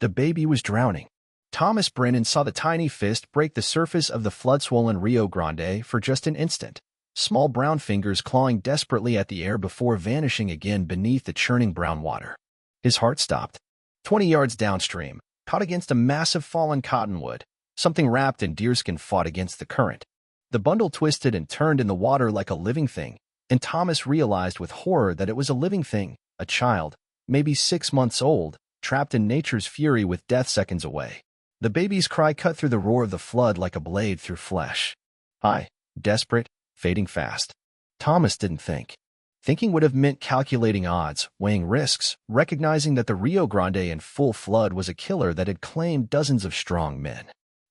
The baby was drowning. Thomas Brennan saw the tiny fist break the surface of the flood-swollen Rio Grande for just an instant, small brown fingers clawing desperately at the air before vanishing again beneath the churning brown water. His heart stopped. 20 yards downstream, caught against a massive fallen cottonwood, something wrapped in deerskin fought against the current. The bundle twisted and turned in the water like a living thing, and Thomas realized with horror that it was a living thing, a child, maybe 6 months old, trapped in nature's fury with death seconds away. The baby's cry cut through the roar of the flood like a blade through flesh. High, desperate, fading fast. Thomas didn't think. Thinking would have meant calculating odds, weighing risks, recognizing that the Rio Grande in full flood was a killer that had claimed dozens of strong men.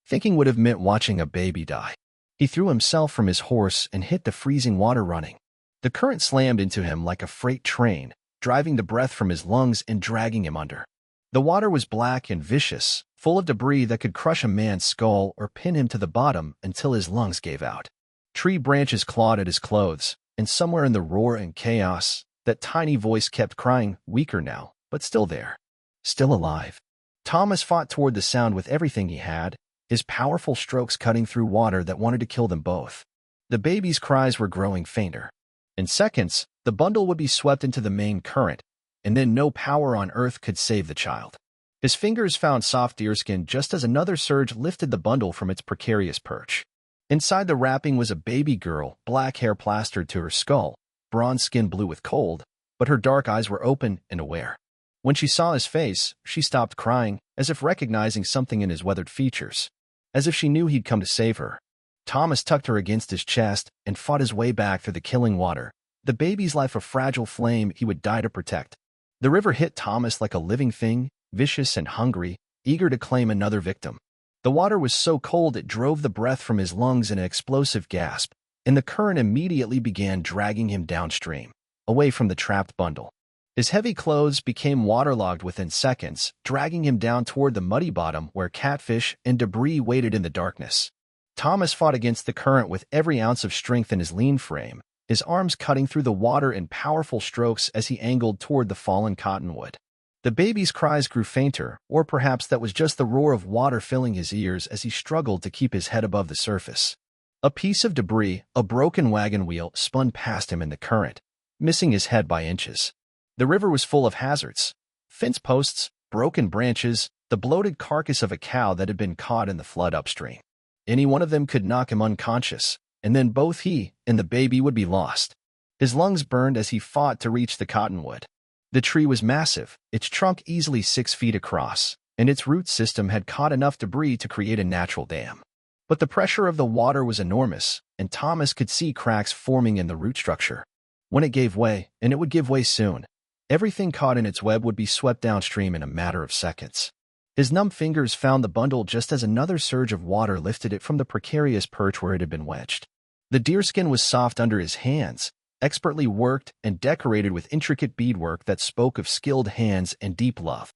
Thinking would have meant watching a baby die. He threw himself from his horse and hit the freezing water running. The current slammed into him like a freight train, driving the breath from his lungs and dragging him under. The water was black and vicious, full of debris that could crush a man's skull or pin him to the bottom until his lungs gave out. Tree branches clawed at his clothes, and somewhere in the roar and chaos, that tiny voice kept crying, weaker now, but still there. Still alive. Thomas fought toward the sound with everything he had, his powerful strokes cutting through water that wanted to kill them both. The baby's cries were growing fainter. In seconds, the bundle would be swept into the main current, and then no power on earth could save the child. His fingers found soft deerskin just as another surge lifted the bundle from its precarious perch. Inside the wrapping was a baby girl, black hair plastered to her skull, bronze skin blue with cold, but her dark eyes were open and aware. When she saw his face, she stopped crying, as if recognizing something in his weathered features, as if she knew he'd come to save her. Thomas tucked her against his chest and fought his way back through the killing water, the baby's life a fragile flame he would die to protect. The river hit Thomas like a living thing, vicious and hungry, eager to claim another victim. The water was so cold it drove the breath from his lungs in an explosive gasp, and the current immediately began dragging him downstream, away from the trapped bundle. His heavy clothes became waterlogged within seconds, dragging him down toward the muddy bottom where catfish and debris waited in the darkness. Thomas fought against the current with every ounce of strength in his lean frame, his arms cutting through the water in powerful strokes as he angled toward the fallen cottonwood. The baby's cries grew fainter, or perhaps that was just the roar of water filling his ears as he struggled to keep his head above the surface. A piece of debris, a broken wagon wheel, spun past him in the current, missing his head by inches. The river was full of hazards. Fence posts, broken branches, the bloated carcass of a cow that had been caught in the flood upstream. Any one of them could knock him unconscious, and then both he and the baby would be lost. His lungs burned as he fought to reach the cottonwood. The tree was massive, its trunk easily 6 feet across, and its root system had caught enough debris to create a natural dam. But the pressure of the water was enormous, and Thomas could see cracks forming in the root structure. When it gave way, and it would give way soon, everything caught in its web would be swept downstream in a matter of seconds. His numb fingers found the bundle just as another surge of water lifted it from the precarious perch where it had been wedged. The deerskin was soft under his hands, expertly worked and decorated with intricate beadwork that spoke of skilled hands and deep love.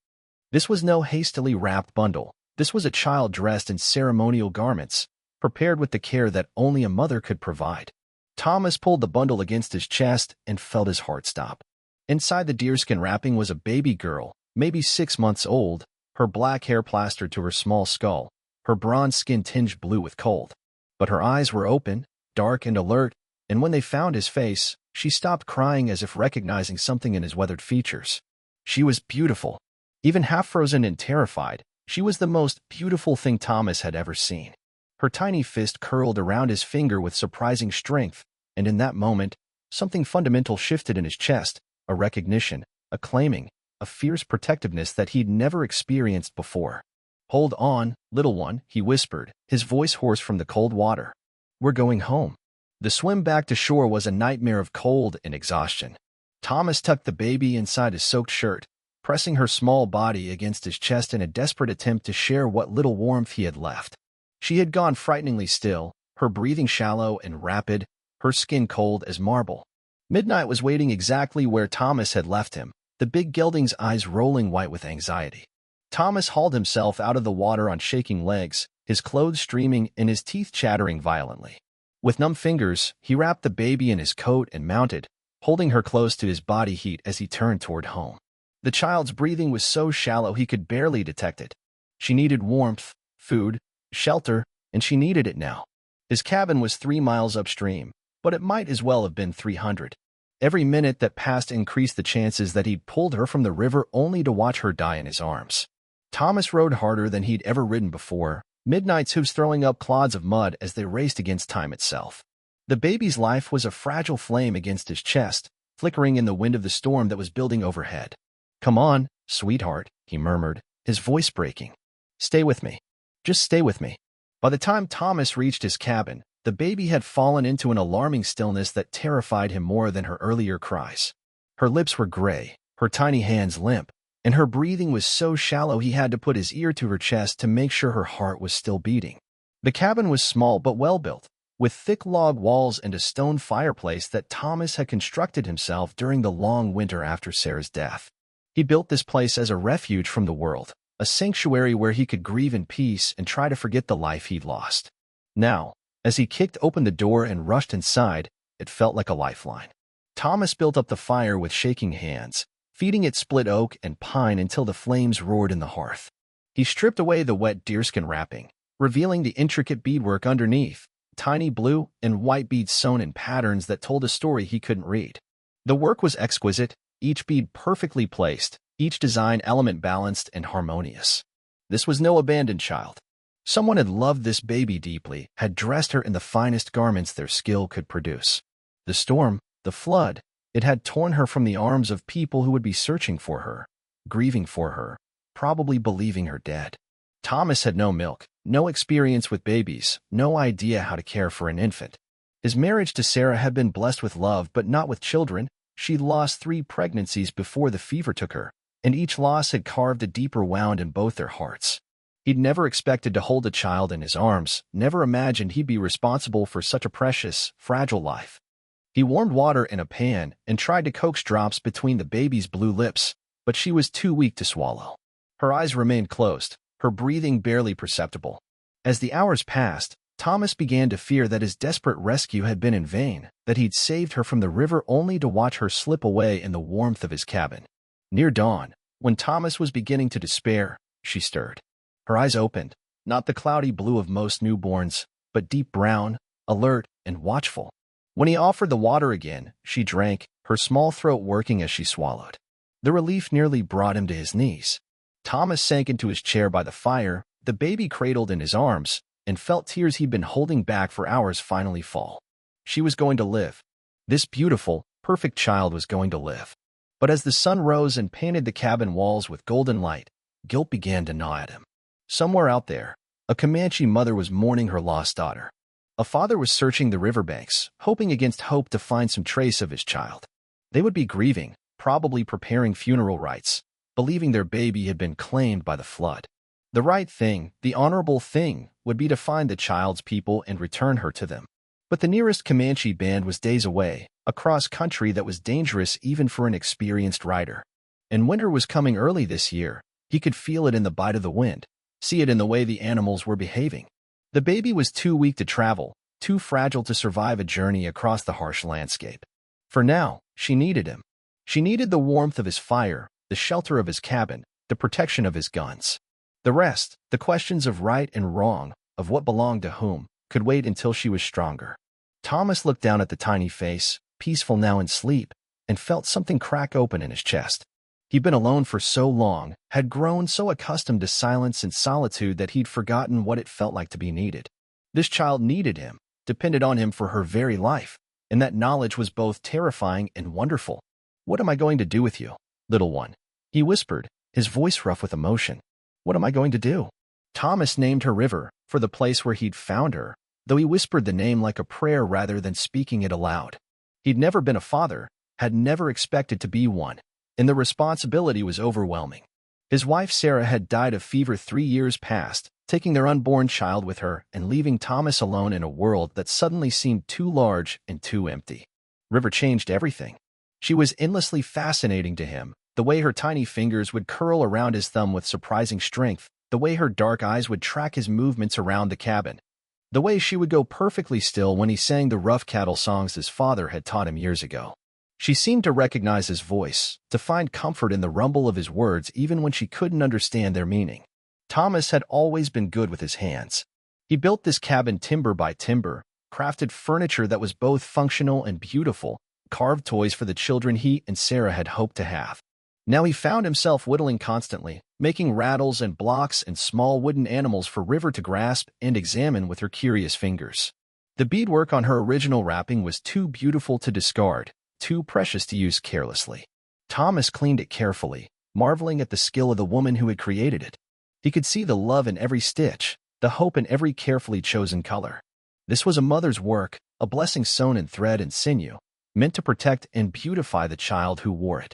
This was no hastily wrapped bundle. This was a child dressed in ceremonial garments, prepared with the care that only a mother could provide. Thomas pulled the bundle against his chest and felt his heart stop. Inside the deerskin wrapping was a baby girl, maybe 6 months old, her black hair plastered to her small skull, her bronze skin tinged blue with cold. But her eyes were open, dark and alert, and when they found his face, she stopped crying as if recognizing something in his weathered features. She was beautiful. Even half-frozen and terrified, she was the most beautiful thing Thomas had ever seen. Her tiny fist curled around his finger with surprising strength, and in that moment, something fundamental shifted in his chest, a recognition, a claiming, a fierce protectiveness that he'd never experienced before. "Hold on, little one," he whispered, his voice hoarse from the cold water. "We're going home." The swim back to shore was a nightmare of cold and exhaustion. Thomas tucked the baby inside his soaked shirt, pressing her small body against his chest in a desperate attempt to share what little warmth he had left. She had gone frighteningly still, her breathing shallow and rapid, her skin cold as marble. Midnight was waiting exactly where Thomas had left him, the big gelding's eyes rolling white with anxiety. Thomas hauled himself out of the water on shaking legs, his clothes streaming and his teeth chattering violently. With numb fingers, he wrapped the baby in his coat and mounted, holding her close to his body heat as he turned toward home. The child's breathing was so shallow he could barely detect it. She needed warmth, food, shelter, and she needed it now. His cabin was 3 miles upstream, but it might as well have been 300. Every minute that passed increased the chances that he'd pulled her from the river only to watch her die in his arms. Thomas rode harder than he'd ever ridden before, Midnight's hooves throwing up clods of mud as they raced against time itself. The baby's life was a fragile flame against his chest, flickering in the wind of the storm that was building overhead. "Come on, sweetheart," he murmured, his voice breaking. "Stay with me. Just stay with me." By the time Thomas reached his cabin, the baby had fallen into an alarming stillness that terrified him more than her earlier cries. Her lips were gray, her tiny hands limp, and her breathing was so shallow he had to put his ear to her chest to make sure her heart was still beating. The cabin was small but well-built, with thick log walls and a stone fireplace that Thomas had constructed himself during the long winter after Sarah's death. He built this place as a refuge from the world, a sanctuary where he could grieve in peace and try to forget the life he'd lost. Now, as he kicked open the door and rushed inside, it felt like a lifeline. Thomas built up the fire with shaking hands, feeding it split oak and pine until the flames roared in the hearth. He stripped away the wet deerskin wrapping, revealing the intricate beadwork underneath, tiny blue and white beads sewn in patterns that told a story he couldn't read. The work was exquisite, each bead perfectly placed, each design element balanced and harmonious. This was no abandoned child. Someone had loved this baby deeply, had dressed her in the finest garments their skill could produce. The storm, the flood, it had torn her from the arms of people who would be searching for her, grieving for her, probably believing her dead. Thomas had no milk, no experience with babies, no idea how to care for an infant. His marriage to Sarah had been blessed with love but not with children. She'd lost 3 pregnancies before the fever took her, and each loss had carved a deeper wound in both their hearts. He'd never expected to hold a child in his arms, never imagined he'd be responsible for such a precious, fragile life. He warmed water in a pan and tried to coax drops between the baby's blue lips, but she was too weak to swallow. Her eyes remained closed, her breathing barely perceptible. As the hours passed, Thomas began to fear that his desperate rescue had been in vain, that he'd saved her from the river only to watch her slip away in the warmth of his cabin. Near dawn, when Thomas was beginning to despair, she stirred. Her eyes opened, not the cloudy blue of most newborns, but deep brown, alert, and watchful. When he offered the water again, she drank, her small throat working as she swallowed. The relief nearly brought him to his knees. Thomas sank into his chair by the fire, the baby cradled in his arms, and felt tears he'd been holding back for hours finally fall. She was going to live. This beautiful, perfect child was going to live. But as the sun rose and painted the cabin walls with golden light, guilt began to gnaw at him. Somewhere out there, a Comanche mother was mourning her lost daughter. A father was searching the riverbanks, hoping against hope to find some trace of his child. They would be grieving, probably preparing funeral rites, believing their baby had been claimed by the flood. The right thing, the honorable thing, would be to find the child's people and return her to them. But the nearest Comanche band was days away, across country that was dangerous even for an experienced rider. And winter was coming early this year. He could feel it in the bite of the wind, see it in the way the animals were behaving. The baby was too weak to travel, too fragile to survive a journey across the harsh landscape. For now, she needed him. She needed the warmth of his fire, the shelter of his cabin, the protection of his guns. The rest, the questions of right and wrong, of what belonged to whom, could wait until she was stronger. Thomas looked down at the tiny face, peaceful now in sleep, and felt something crack open in his chest. He'd been alone for so long, had grown so accustomed to silence and solitude that he'd forgotten what it felt like to be needed. This child needed him, depended on him for her very life, and that knowledge was both terrifying and wonderful. "What am I going to do with you, little one?" he whispered, his voice rough with emotion. "What am I going to do?" Thomas named her River, for the place where he'd found her, though he whispered the name like a prayer rather than speaking it aloud. He'd never been a father, had never expected to be one, and the responsibility was overwhelming. His wife Sarah had died of fever 3 years past, taking their unborn child with her and leaving Thomas alone in a world that suddenly seemed too large and too empty. River changed everything. She was endlessly fascinating to him, the way her tiny fingers would curl around his thumb with surprising strength, the way her dark eyes would track his movements around the cabin, the way she would go perfectly still when he sang the rough cattle songs his father had taught him years ago. She seemed to recognize his voice, to find comfort in the rumble of his words even when she couldn't understand their meaning. Thomas had always been good with his hands. He built this cabin timber by timber, crafted furniture that was both functional and beautiful, carved toys for the children he and Sarah had hoped to have. Now he found himself whittling constantly, making rattles and blocks and small wooden animals for River to grasp and examine with her curious fingers. The beadwork on her original wrapping was too beautiful to discard, too precious to use carelessly. Thomas cleaned it carefully, marveling at the skill of the woman who had created it. He could see the love in every stitch, the hope in every carefully chosen color. This was a mother's work, a blessing sewn in thread and sinew, meant to protect and beautify the child who wore it.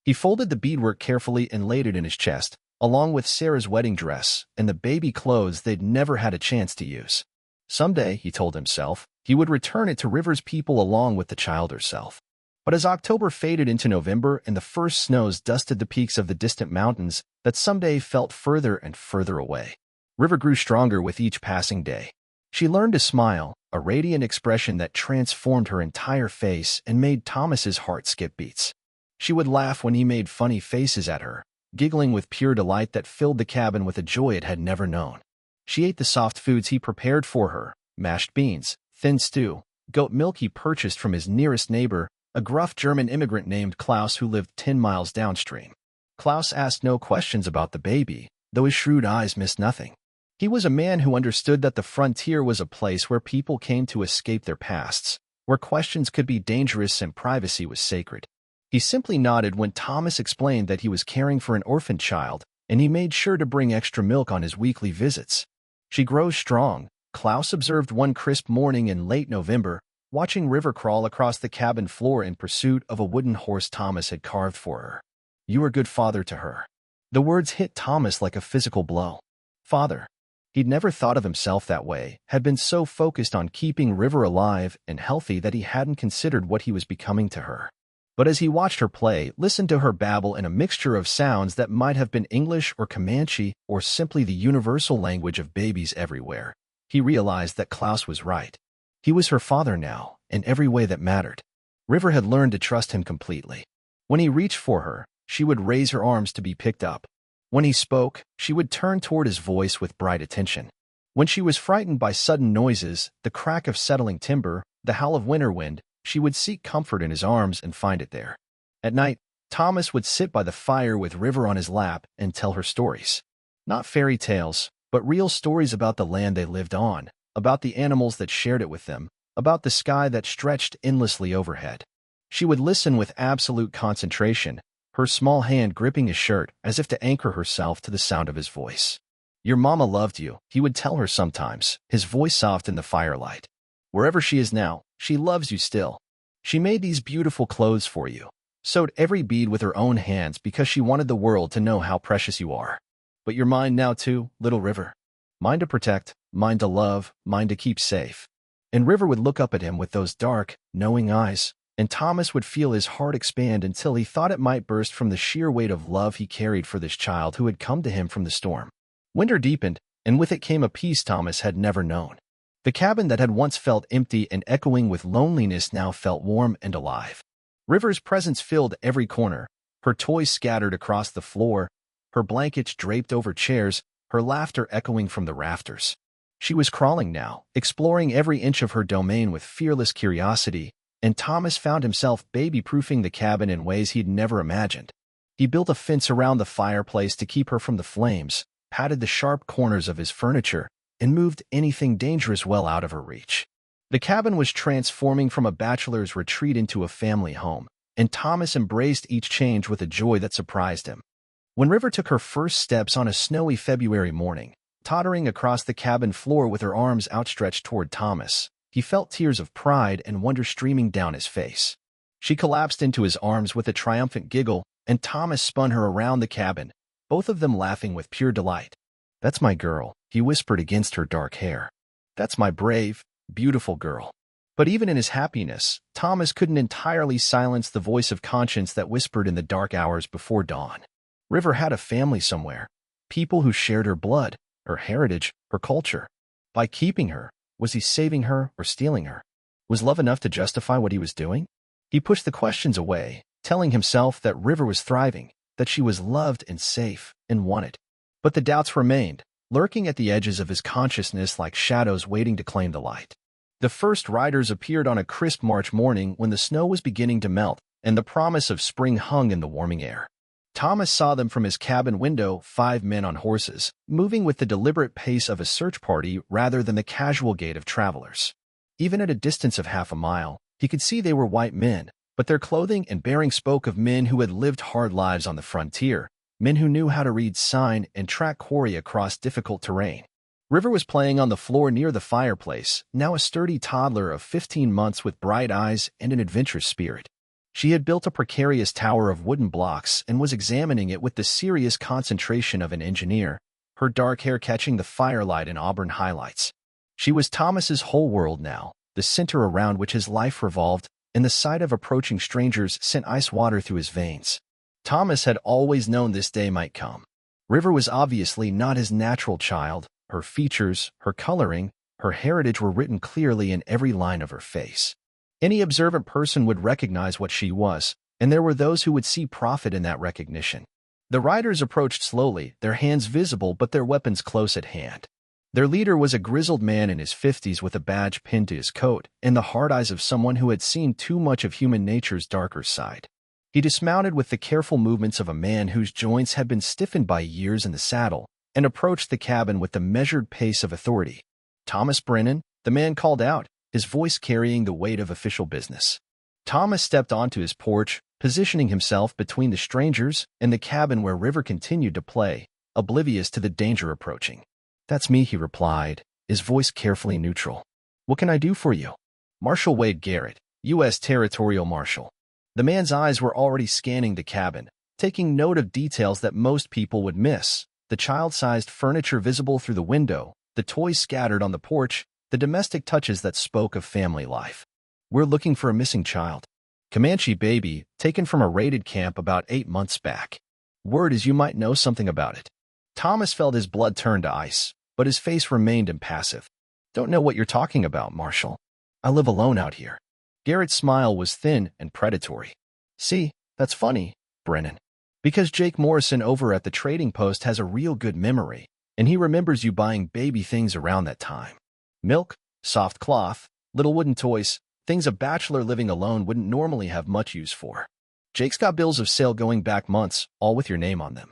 He folded the beadwork carefully and laid it in his chest, along with Sarah's wedding dress and the baby clothes they'd never had a chance to use. Someday, he told himself, he would return it to River's people along with the child herself. But as October faded into November and the first snows dusted the peaks of the distant mountains that someday felt further and further away, River grew stronger with each passing day. She learned to smile, a radiant expression that transformed her entire face and made Thomas's heart skip beats. She would laugh when he made funny faces at her, giggling with pure delight that filled the cabin with a joy it had never known. She ate the soft foods he prepared for her, mashed beans, thin stew, goat milk he purchased from his nearest neighbor, a gruff German immigrant named Klaus who lived 10 miles downstream. Klaus asked no questions about the baby, though his shrewd eyes missed nothing. He was a man who understood that the frontier was a place where people came to escape their pasts, where questions could be dangerous and privacy was sacred. He simply nodded when Thomas explained that he was caring for an orphan child, and he made sure to bring extra milk on his weekly visits. She grows strong, Klaus observed one crisp morning in late November, watching River crawl across the cabin floor in pursuit of a wooden horse Thomas had carved for her. You are a good father to her. The words hit Thomas like a physical blow. Father. He'd never thought of himself that way, had been so focused on keeping River alive and healthy that he hadn't considered what he was becoming to her. But as he watched her play, listened to her babble in a mixture of sounds that might have been English or Comanche or simply the universal language of babies everywhere, he realized that Klaus was right. He was her father now, in every way that mattered. River had learned to trust him completely. When he reached for her, she would raise her arms to be picked up. When he spoke, she would turn toward his voice with bright attention. When she was frightened by sudden noises, the crack of settling timber, the howl of winter wind, she would seek comfort in his arms and find it there. At night, Thomas would sit by the fire with River on his lap and tell her stories. Not fairy tales, but real stories about the land they lived on, about the animals that shared it with them, about the sky that stretched endlessly overhead. She would listen with absolute concentration, her small hand gripping his shirt as if to anchor herself to the sound of his voice. Your mama loved you, he would tell her sometimes, his voice soft in the firelight. Wherever she is now, she loves you still. She made these beautiful clothes for you, sewed every bead with her own hands because she wanted the world to know how precious you are. But you're mine now too, little River. Mine to protect, mine to love, mine to keep safe. And River would look up at him with those dark, knowing eyes, and Thomas would feel his heart expand until he thought it might burst from the sheer weight of love he carried for this child who had come to him from the storm. Winter deepened, and with it came a peace Thomas had never known. The cabin that had once felt empty and echoing with loneliness now felt warm and alive. River's presence filled every corner, her toys scattered across the floor, her blankets draped over chairs, her laughter echoing from the rafters. She was crawling now, exploring every inch of her domain with fearless curiosity, and Thomas found himself baby-proofing the cabin in ways he'd never imagined. He built a fence around the fireplace to keep her from the flames, patted the sharp corners of his furniture, and moved anything dangerous well out of her reach. The cabin was transforming from a bachelor's retreat into a family home, and Thomas embraced each change with a joy that surprised him. When River took her first steps on a snowy February morning, tottering across the cabin floor with her arms outstretched toward Thomas, he felt tears of pride and wonder streaming down his face. She collapsed into his arms with a triumphant giggle, and Thomas spun her around the cabin, both of them laughing with pure delight. That's my girl, he whispered against her dark hair. That's my brave, beautiful girl. But even in his happiness, Thomas couldn't entirely silence the voice of conscience that whispered in the dark hours before dawn. River had a family somewhere, people who shared her blood, her heritage, her culture. By keeping her, was he saving her or stealing her? Was love enough to justify what he was doing? He pushed the questions away, telling himself that River was thriving, that she was loved and safe and wanted. But the doubts remained, lurking at the edges of his consciousness like shadows waiting to claim the light. The first riders appeared on a crisp March morning when the snow was beginning to melt and the promise of spring hung in the warming air. Thomas saw them from his cabin window, 5 men on horses, moving with the deliberate pace of a search party rather than the casual gait of travelers. Even at a distance of half a mile, he could see they were white men, but their clothing and bearing spoke of men who had lived hard lives on the frontier, men who knew how to read sign and track quarry across difficult terrain. River was playing on the floor near the fireplace, now a sturdy toddler of 15 months with bright eyes and an adventurous spirit. She had built a precarious tower of wooden blocks and was examining it with the serious concentration of an engineer, her dark hair catching the firelight in auburn highlights. She was Thomas's whole world now, the center around which his life revolved, and the sight of approaching strangers sent ice water through his veins. Thomas had always known this day might come. River was obviously not his natural child. Her features, her coloring, her heritage were written clearly in every line of her face. Any observant person would recognize what she was, and there were those who would see profit in that recognition. The riders approached slowly, their hands visible but their weapons close at hand. Their leader was a grizzled man in his 50s with a badge pinned to his coat and the hard eyes of someone who had seen too much of human nature's darker side. He dismounted with the careful movements of a man whose joints had been stiffened by years in the saddle and approached the cabin with the measured pace of authority. "Thomas Brennan," the man called out, his voice carrying the weight of official business. Thomas stepped onto his porch, positioning himself between the strangers and the cabin where River continued to play, oblivious to the danger approaching. "That's me," he replied, his voice carefully neutral. "What can I do for you?" "Marshal Wade Garrett, U.S. Territorial Marshal." The man's eyes were already scanning the cabin, taking note of details that most people would miss: the child-sized furniture visible through the window, the toys scattered on the porch, the domestic touches that spoke of family life. "We're looking for a missing child. Comanche baby, taken from a raided camp about 8 months back. Word is you might know something about it." Thomas felt his blood turn to ice, but his face remained impassive. "Don't know what you're talking about, Marshal. I live alone out here." Garrett's smile was thin and predatory. "See, that's funny, Brennan. Because Jake Morrison over at the trading post has a real good memory, and he remembers you buying baby things around that time. Milk, soft cloth, little wooden toys, things a bachelor living alone wouldn't normally have much use for. Jake's got bills of sale going back months, all with your name on them."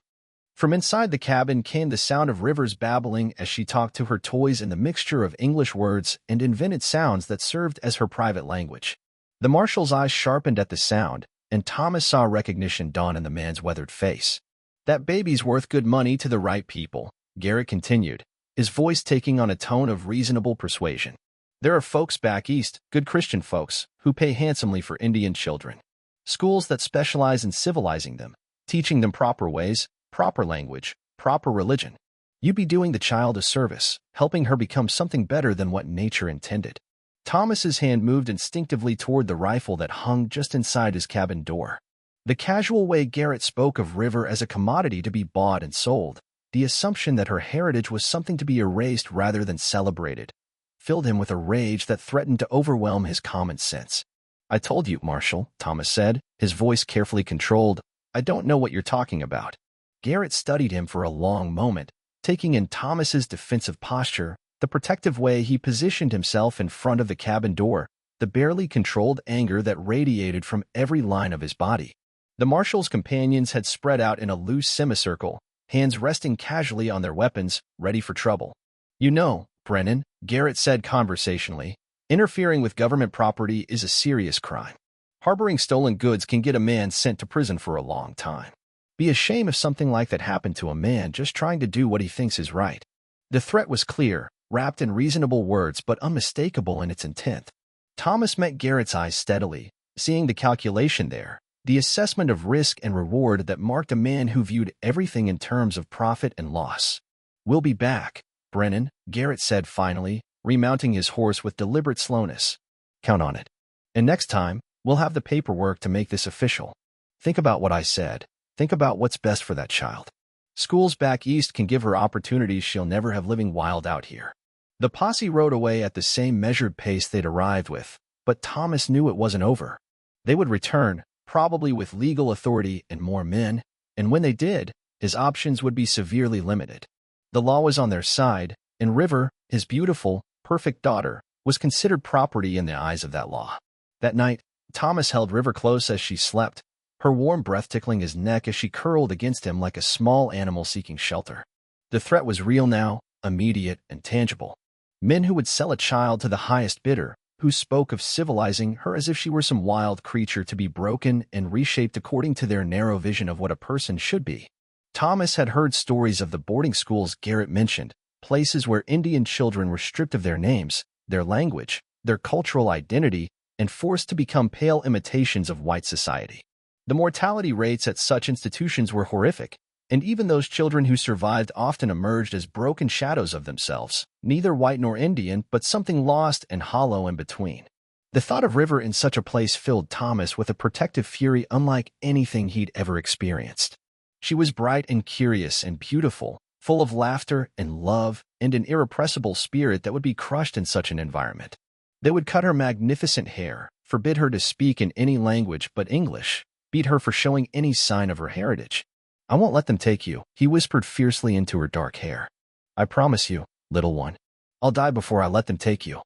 From inside the cabin came the sound of River's babbling as she talked to her toys in the mixture of English words and invented sounds that served as her private language. The marshal's eyes sharpened at the sound, and Thomas saw recognition dawn in the man's weathered face. "That baby's worth good money to the right people," Garrett continued, his voice taking on a tone of reasonable persuasion. "There are folks back east, good Christian folks, who pay handsomely for Indian children. Schools that specialize in civilizing them, teaching them proper ways, proper language, proper religion. You'd be doing the child a service, helping her become something better than what nature intended." Thomas's hand moved instinctively toward the rifle that hung just inside his cabin door. The casual way Garrett spoke of River as a commodity to be bought and sold, the assumption that her heritage was something to be erased rather than celebrated, filled him with a rage that threatened to overwhelm his common sense. "I told you, Marshal," Thomas said, his voice carefully controlled. "I don't know what you're talking about." Garrett studied him for a long moment, taking in Thomas's defensive posture, the protective way he positioned himself in front of the cabin door, the barely controlled anger that radiated from every line of his body. The marshal's companions had spread out in a loose semicircle, hands resting casually on their weapons, ready for trouble. "You know, Brennan," Garrett said conversationally, "interfering with government property is a serious crime. Harboring stolen goods can get a man sent to prison for a long time. Be a shame if something like that happened to a man just trying to do what he thinks is right." The threat was clear, wrapped in reasonable words but unmistakable in its intent. Thomas met Garrett's eyes steadily, seeing the calculation there, the assessment of risk and reward that marked a man who viewed everything in terms of profit and loss. "We'll be back, Brennan," Garrett said finally, remounting his horse with deliberate slowness. "Count on it. And next time, we'll have the paperwork to make this official. Think about what I said. Think about what's best for that child. Schools back east can give her opportunities she'll never have living wild out here." The posse rode away at the same measured pace they'd arrived with, but Thomas knew it wasn't over. They would return, probably with legal authority and more men, and when they did, his options would be severely limited. The law was on their side, and River, his beautiful, perfect daughter, was considered property in the eyes of that law. That night, Thomas held River close as she slept, her warm breath tickling his neck as she curled against him like a small animal seeking shelter. The threat was real now, immediate and tangible. Men who would sell a child to the highest bidder, who spoke of civilizing her as if she were some wild creature to be broken and reshaped according to their narrow vision of what a person should be. Thomas had heard stories of the boarding schools Garrett mentioned, places where Indian children were stripped of their names, their language, their cultural identity, and forced to become pale imitations of white society. The mortality rates at such institutions were horrific, and even those children who survived often emerged as broken shadows of themselves, neither white nor Indian, but something lost and hollow in between. The thought of River in such a place filled Thomas with a protective fury unlike anything he'd ever experienced. She was bright and curious and beautiful, full of laughter and love and an irrepressible spirit that would be crushed in such an environment. They would cut her magnificent hair, forbid her to speak in any language but English, beat her for showing any sign of her heritage. "I won't let them take you," he whispered fiercely into her dark hair. "I promise you, little one. I'll die before I let them take you."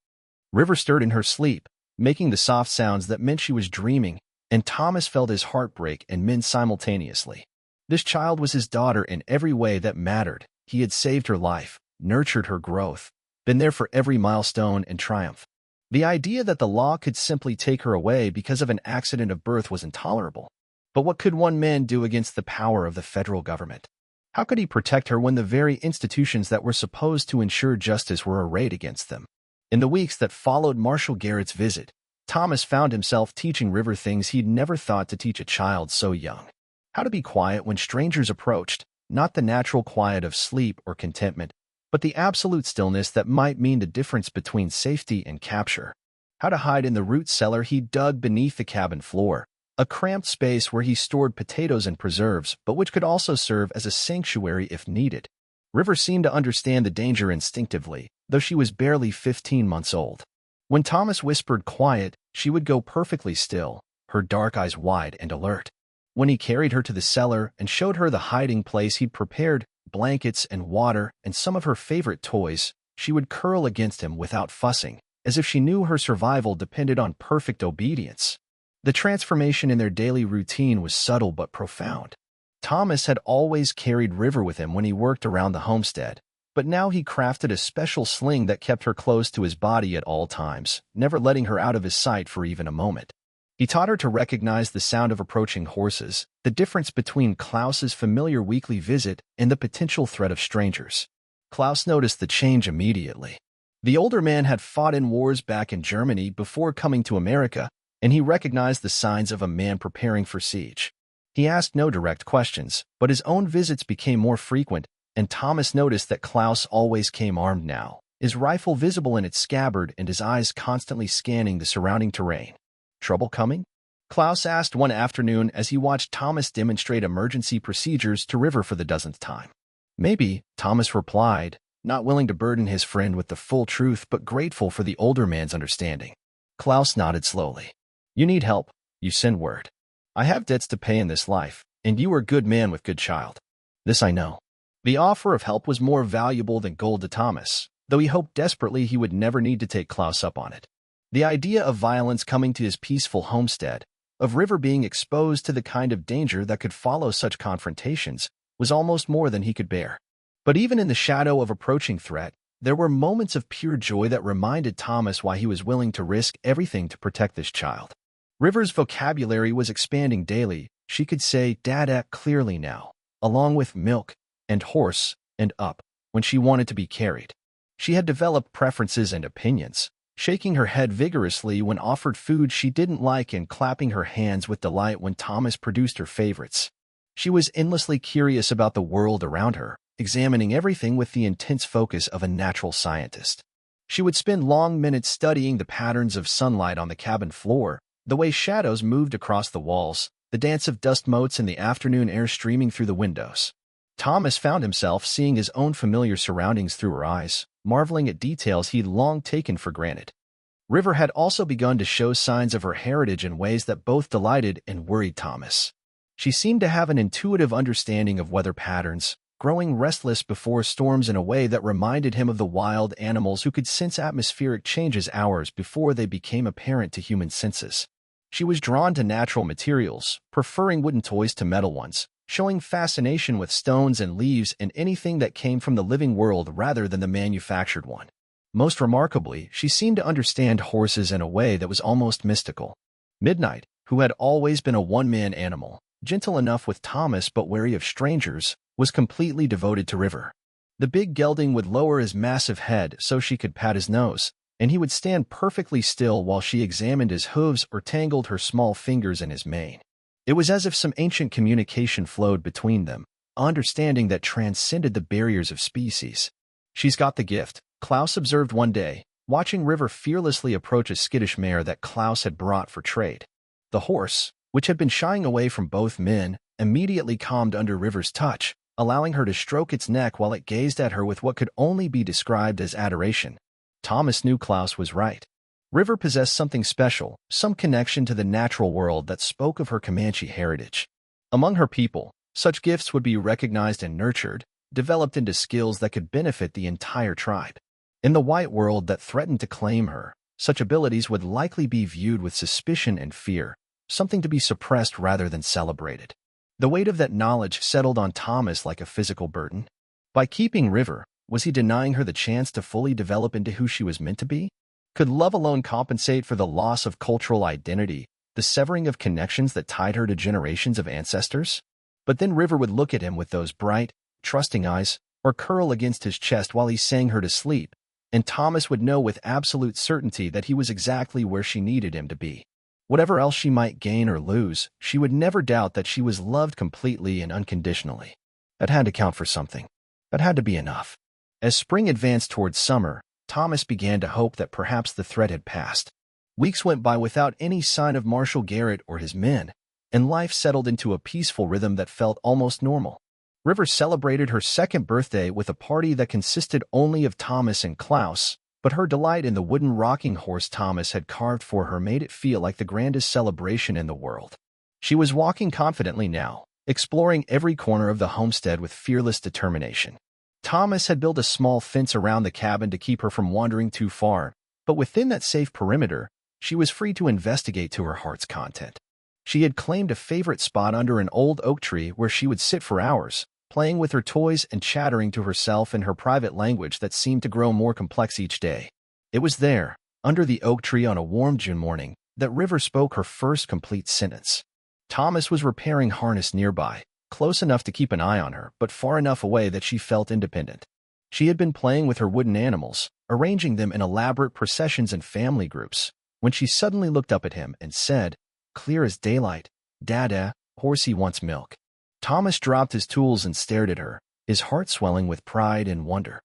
River stirred in her sleep, making the soft sounds that meant she was dreaming, and Thomas felt his heart break and mend simultaneously. This child was his daughter in every way that mattered. He had saved her life, nurtured her growth, been there for every milestone and triumph. The idea that the law could simply take her away because of an accident of birth was intolerable. But what could one man do against the power of the federal government? How could he protect her when the very institutions that were supposed to ensure justice were arrayed against them? In the weeks that followed Marshal Garrett's visit, Thomas found himself teaching River things he'd never thought to teach a child so young. How to be quiet when strangers approached, not the natural quiet of sleep or contentment, but the absolute stillness that might mean the difference between safety and capture. How to hide in the root cellar he dug beneath the cabin floor, a cramped space where he stored potatoes and preserves, but which could also serve as a sanctuary if needed. River seemed to understand the danger instinctively, though she was barely 15 months old. When Thomas whispered quiet, she would go perfectly still, her dark eyes wide and alert. When he carried her to the cellar and showed her the hiding place he'd prepared, blankets and water and some of her favorite toys, she would curl against him without fussing, as if she knew her survival depended on perfect obedience. The transformation in their daily routine was subtle but profound. Thomas had always carried River with him when he worked around the homestead, but now he crafted a special sling that kept her close to his body at all times, never letting her out of his sight for even a moment. He taught her to recognize the sound of approaching horses, the difference between Klaus's familiar weekly visit and the potential threat of strangers. Klaus noticed the change immediately. The older man had fought in wars back in Germany before coming to America, and he recognized the signs of a man preparing for siege. He asked no direct questions, but his own visits became more frequent, and Thomas noticed that Klaus always came armed now, his rifle visible in its scabbard and his eyes constantly scanning the surrounding terrain. "Trouble coming?" Klaus asked one afternoon as he watched Thomas demonstrate emergency procedures to River for the dozenth time. "Maybe," Thomas replied, not willing to burden his friend with the full truth but grateful for the older man's understanding. Klaus nodded slowly. "You need help, you send word. I have debts to pay in this life, and you are a good man with good child. This I know." The offer of help was more valuable than gold to Thomas, though he hoped desperately he would never need to take Klaus up on it. The idea of violence coming to his peaceful homestead, of River being exposed to the kind of danger that could follow such confrontations, was almost more than he could bear. But even in the shadow of approaching threat, there were moments of pure joy that reminded Thomas why he was willing to risk everything to protect this child. River's vocabulary was expanding daily. She could say "dada" clearly now, along with milk and horse and up when she wanted to be carried. She had developed preferences and opinions, shaking her head vigorously when offered food she didn't like and clapping her hands with delight when Thomas produced her favorites. She was endlessly curious about the world around her, examining everything with the intense focus of a natural scientist. She would spend long minutes studying the patterns of sunlight on the cabin floor, the way shadows moved across the walls, the dance of dust motes in the afternoon air streaming through the windows. Thomas found himself seeing his own familiar surroundings through her eyes, marveling at details he'd long taken for granted. River had also begun to show signs of her heritage in ways that both delighted and worried Thomas. She seemed to have an intuitive understanding of weather patterns, growing restless before storms in a way that reminded him of the wild animals who could sense atmospheric changes hours before they became apparent to human senses. She was drawn to natural materials, preferring wooden toys to metal ones, showing fascination with stones and leaves and anything that came from the living world rather than the manufactured one. Most remarkably, she seemed to understand horses in a way that was almost mystical. Midnight, who had always been a one-man animal, gentle enough with Thomas but wary of strangers, was completely devoted to River. The big gelding would lower his massive head so she could pat his nose, and he would stand perfectly still while she examined his hooves or tangled her small fingers in his mane. It was as if some ancient communication flowed between them, understanding that transcended the barriers of species. "She's got the gift," Klaus observed one day, watching River fearlessly approach a skittish mare that Klaus had brought for trade. The horse, which had been shying away from both men, immediately calmed under River's touch, allowing her to stroke its neck while it gazed at her with what could only be described as adoration. Thomas knew Klaus was right. River possessed something special, some connection to the natural world that spoke of her Comanche heritage. Among her people, such gifts would be recognized and nurtured, developed into skills that could benefit the entire tribe. In the white world that threatened to claim her, such abilities would likely be viewed with suspicion and fear, something to be suppressed rather than celebrated. The weight of that knowledge settled on Thomas like a physical burden. By keeping River, was he denying her the chance to fully develop into who she was meant to be? Could love alone compensate for the loss of cultural identity, the severing of connections that tied her to generations of ancestors? But then River would look at him with those bright, trusting eyes, or curl against his chest while he sang her to sleep, and Thomas would know with absolute certainty that he was exactly where she needed him to be. Whatever else she might gain or lose, she would never doubt that she was loved completely and unconditionally. That had to count for something. That had to be enough. As spring advanced towards summer, Thomas began to hope that perhaps the threat had passed. Weeks went by without any sign of Marshal Garrett or his men, and life settled into a peaceful rhythm that felt almost normal. River celebrated her second birthday with a party that consisted only of Thomas and Klaus, but her delight in the wooden rocking horse Thomas had carved for her made it feel like the grandest celebration in the world. She was walking confidently now, exploring every corner of the homestead with fearless determination. Thomas had built a small fence around the cabin to keep her from wandering too far, but within that safe perimeter, she was free to investigate to her heart's content. She had claimed a favorite spot under an old oak tree where she would sit for hours, playing with her toys and chattering to herself in her private language that seemed to grow more complex each day. It was there, under the oak tree on a warm June morning, that River spoke her first complete sentence. Thomas was repairing harness nearby, close enough to keep an eye on her, but far enough away that she felt independent. She had been playing with her wooden animals, arranging them in elaborate processions and family groups, when she suddenly looked up at him and said, clear as daylight, "Dada, horsey wants milk." Thomas dropped his tools and stared at her, his heart swelling with pride and wonder.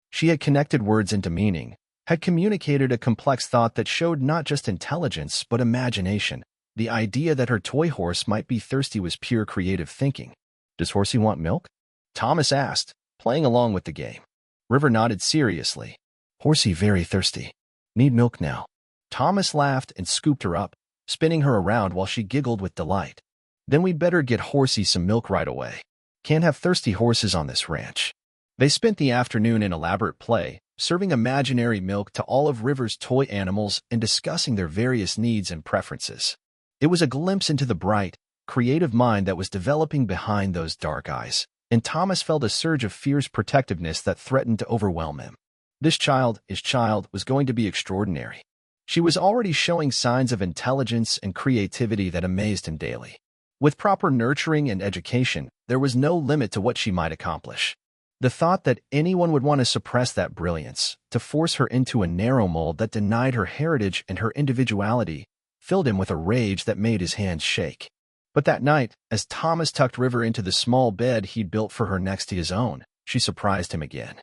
She had connected words into meaning, had communicated a complex thought that showed not just intelligence but imagination. The idea that her toy horse might be thirsty was pure creative thinking. "Does horsey want milk?" Thomas asked, playing along with the game. River nodded seriously. "Horsey very thirsty. Need milk now." Thomas laughed and scooped her up, spinning her around while she giggled with delight. "Then we'd better get horsey some milk right away. Can't have thirsty horses on this ranch." They spent the afternoon in elaborate play, serving imaginary milk to all of River's toy animals and discussing their various needs and preferences. It was a glimpse into the bright, creative mind that was developing behind those dark eyes, and Thomas felt a surge of fierce protectiveness that threatened to overwhelm him. This child, his child, was going to be extraordinary. She was already showing signs of intelligence and creativity that amazed him daily. With proper nurturing and education, there was no limit to what she might accomplish. The thought that anyone would want to suppress that brilliance, to force her into a narrow mold that denied her heritage and her individuality, filled him with a rage that made his hands shake. But that night, as Thomas tucked River into the small bed he'd built for her next to his own, she surprised him again.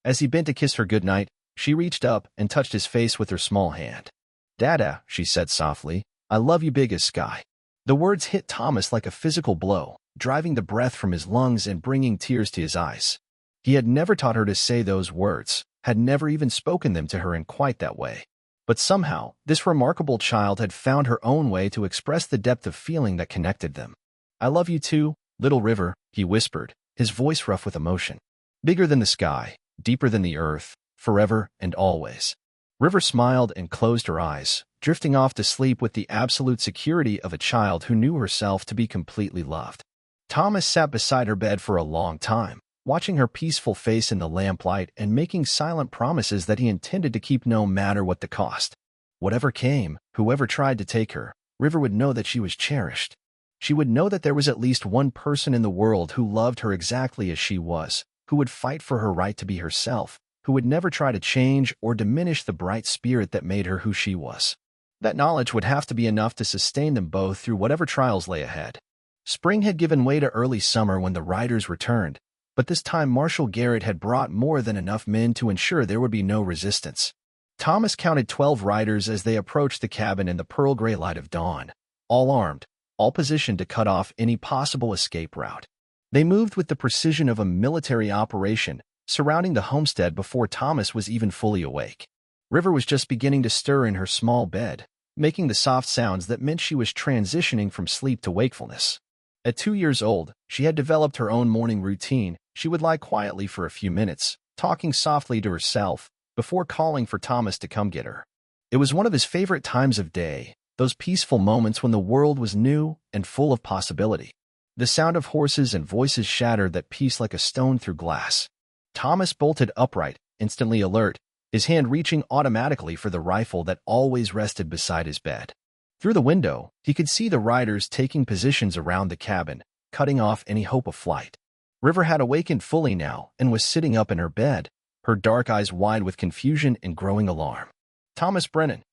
As he bent to kiss her goodnight, she reached up and touched his face with her small hand. "Dada," she said softly, "I love you big as sky." The words hit Thomas like a physical blow, driving the breath from his lungs and bringing tears to his eyes. He had never taught her to say those words, had never even spoken them to her in quite that way. But somehow, this remarkable child had found her own way to express the depth of feeling that connected them. "I love you too, little river," he whispered, his voice rough with emotion. "Bigger than the sky, deeper than the earth, forever and always." River smiled and closed her eyes, drifting off to sleep with the absolute security of a child who knew herself to be completely loved. Thomas sat beside her bed for a long time, watching her peaceful face in the lamplight and making silent promises that he intended to keep no matter what the cost. Whatever came, whoever tried to take her, River would know that she was cherished. She would know that there was at least one person in the world who loved her exactly as she was, who would fight for her right to be herself, who would never try to change or diminish the bright spirit that made her who she was. That knowledge would have to be enough to sustain them both through whatever trials lay ahead. Spring had given way to early summer when the riders returned, but this time Marshal Garrett had brought more than enough men to ensure there would be no resistance. Thomas counted 12 riders as they approached the cabin in the pearl gray light of dawn, all armed, all positioned to cut off any possible escape route. They moved with the precision of a military operation, surrounding the homestead before Thomas was even fully awake. River was just beginning to stir in her small bed, making the soft sounds that meant she was transitioning from sleep to wakefulness. At 2 years old, she had developed her own morning routine. She would lie quietly for a few minutes, talking softly to herself, before calling for Thomas to come get her. It was one of his favorite times of day, those peaceful moments when the world was new and full of possibility. The sound of horses and voices shattered that peace like a stone through glass. Thomas bolted upright, instantly alert, his hand reaching automatically for the rifle that always rested beside his bed. Through the window, he could see the riders taking positions around the cabin, cutting off any hope of flight. River had awakened fully now and was sitting up in her bed, her dark eyes wide with confusion and growing alarm. "Thomas Brennan."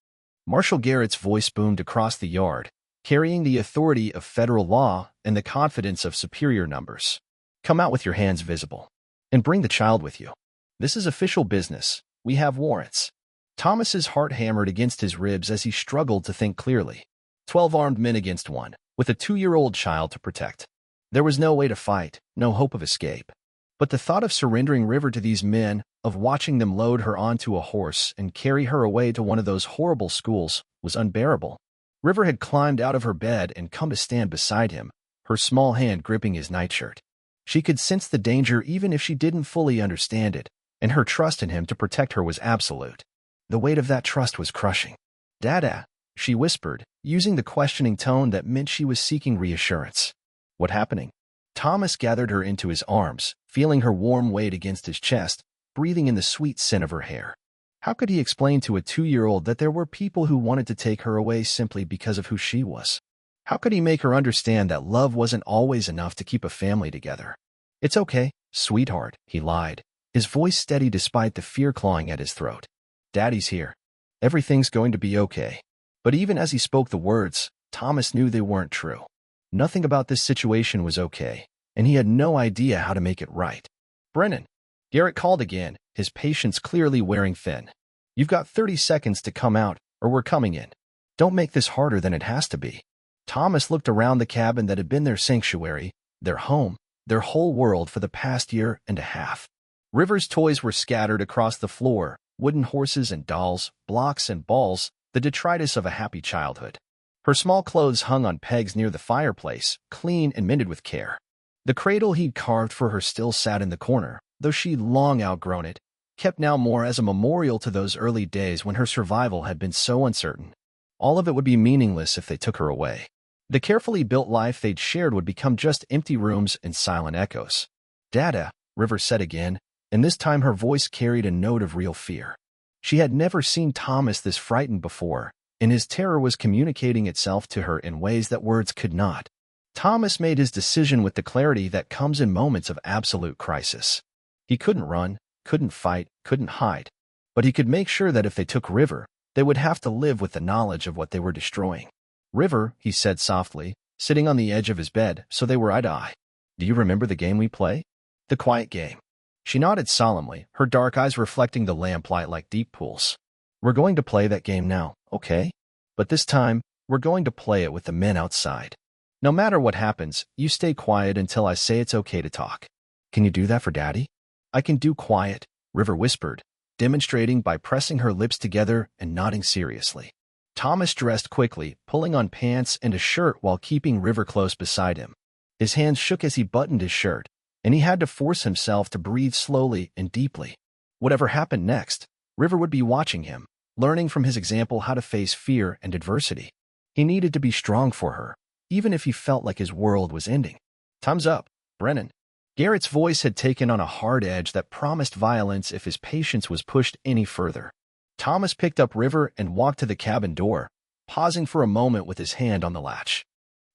Marshal Garrett's voice boomed across the yard, carrying the authority of federal law and the confidence of superior numbers. "Come out with your hands visible. And bring the child with you. This is official business. We have warrants." Thomas's heart hammered against his ribs as he struggled to think clearly. 12 armed men against one, with a 2-year-old child to protect. There was no way to fight, no hope of escape. But the thought of surrendering River to these men, of watching them load her onto a horse and carry her away to one of those horrible schools, was unbearable. River had climbed out of her bed and come to stand beside him, her small hand gripping his nightshirt. She could sense the danger even if she didn't fully understand it, and her trust in him to protect her was absolute. The weight of that trust was crushing. "Dada," she whispered, using the questioning tone that meant she was seeking reassurance. "What happening?" Thomas gathered her into his arms, feeling her warm weight against his chest, breathing in the sweet scent of her hair. How could he explain to a 2-year-old that there were people who wanted to take her away simply because of who she was? How could he make her understand that love wasn't always enough to keep a family together? "It's okay, sweetheart," he lied, his voice steady despite the fear clawing at his throat. "Daddy's here. Everything's going to be okay." But even as he spoke the words, Thomas knew they weren't true. Nothing about this situation was okay, and he had no idea how to make it right. "Brennan," Garrett called again, his patience clearly wearing thin. "You've got 30 seconds to come out, or we're coming in. Don't make this harder than it has to be." Thomas looked around the cabin that had been their sanctuary, their home, their whole world for the past year and a half. River's toys were scattered across the floor, wooden horses and dolls, blocks and balls, the detritus of a happy childhood. Her small clothes hung on pegs near the fireplace, clean and mended with care. The cradle he'd carved for her still sat in the corner, though she'd long outgrown it, kept now more as a memorial to those early days when her survival had been so uncertain. All of it would be meaningless if they took her away. The carefully built life they'd shared would become just empty rooms and silent echoes. "Dada," River said again, and this time her voice carried a note of real fear. She had never seen Thomas this frightened before, and his terror was communicating itself to her in ways that words could not. Thomas made his decision with the clarity that comes in moments of absolute crisis. He couldn't run, couldn't fight, couldn't hide, but he could make sure that if they took River, they would have to live with the knowledge of what they were destroying. "River," he said softly, sitting on the edge of his bed so they were eye to eye. "Do you remember the game we play?" "The quiet game." She nodded solemnly, her dark eyes reflecting the lamplight like deep pools. "We're going to play that game now, okay? But this time, we're going to play it with the men outside. No matter what happens, you stay quiet until I say it's okay to talk. Can you do that for Daddy?" "I can do quiet," River whispered, demonstrating by pressing her lips together and nodding seriously. Thomas dressed quickly, pulling on pants and a shirt while keeping River close beside him. His hands shook as he buttoned his shirt, and he had to force himself to breathe slowly and deeply. Whatever happened next, River would be watching him, learning from his example how to face fear and adversity. He needed to be strong for her, even if he felt like his world was ending. "Time's up, Brennan." Garrett's voice had taken on a hard edge that promised violence if his patience was pushed any further. Thomas picked up River and walked to the cabin door, pausing for a moment with his hand on the latch.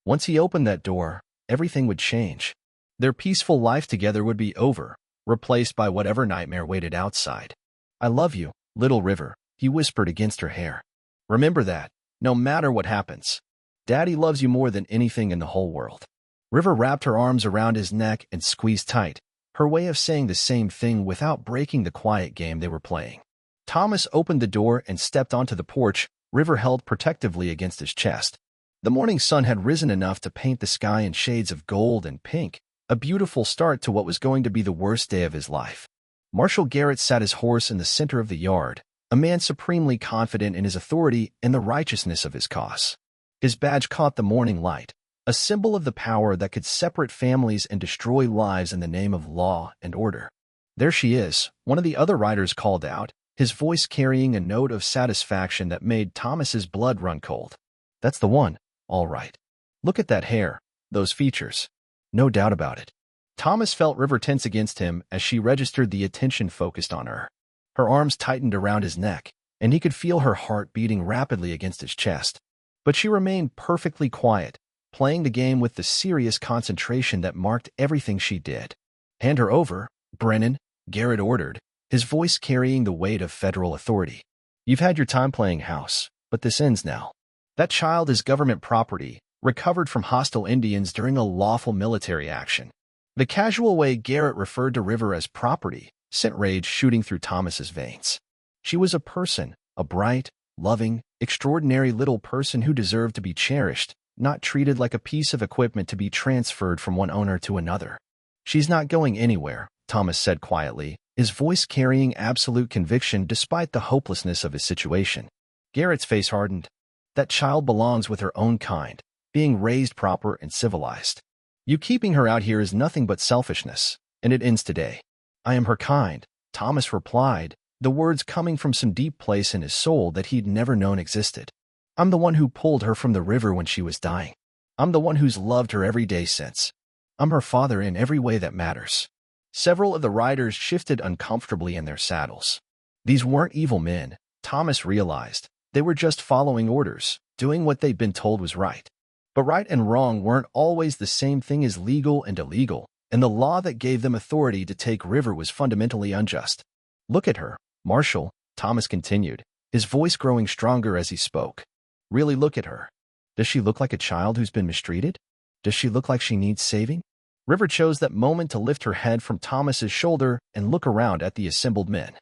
Once he opened that door, everything would change. Their peaceful life together would be over, replaced by whatever nightmare waited outside. "I love you, little River," he whispered against her hair. "Remember that, no matter what happens. Daddy loves you more than anything in the whole world." River wrapped her arms around his neck and squeezed tight, her way of saying the same thing without breaking the quiet game they were playing. Thomas opened the door and stepped onto the porch, River held protectively against his chest. The morning sun had risen enough to paint the sky in shades of gold and pink, a beautiful start to what was going to be the worst day of his life. Marshal Garrett sat his horse in the center of the yard, a man supremely confident in his authority and the righteousness of his cause. His badge caught the morning light, a symbol of the power that could separate families and destroy lives in the name of law and order. "There she is," one of the other riders called out, his voice carrying a note of satisfaction that made Thomas's blood run cold. "That's the one, all right. Look at that hair, those features. No doubt about it." Thomas felt River tense against him as she registered the attention focused on her. Her arms tightened around his neck, and he could feel her heart beating rapidly against his chest. But she remained perfectly quiet, playing the game with the serious concentration that marked everything she did. "Hand her over, Brennan," Garrett ordered, his voice carrying the weight of federal authority. "You've had your time playing house, but this ends now. That child is government property, recovered from hostile Indians during a lawful military action." The casual way Garrett referred to River as property sent rage shooting through Thomas's veins. She was a person, a bright, loving, extraordinary little person who deserved to be cherished, not treated like a piece of equipment to be transferred from one owner to another. "She's not going anywhere," Thomas said quietly, his voice carrying absolute conviction despite the hopelessness of his situation. Garrett's face hardened. "That child belongs with her own kind, being raised proper and civilized. You keeping her out here is nothing but selfishness, and it ends today." "I am her kind," Thomas replied, the words coming from some deep place in his soul that he'd never known existed. "I'm the one who pulled her from the river when she was dying. I'm the one who's loved her every day since. I'm her father in every way that matters." Several of the riders shifted uncomfortably in their saddles. These weren't evil men, Thomas realized. They were just following orders, doing what they'd been told was right. But right and wrong weren't always the same thing as legal and illegal, and the law that gave them authority to take River was fundamentally unjust. "Look at her, Marshal," Thomas continued, his voice growing stronger as he spoke. "Really look at her. Does she look like a child who's been mistreated? Does she look like she needs saving?" River chose that moment to lift her head from Thomas's shoulder and look around at the assembled men.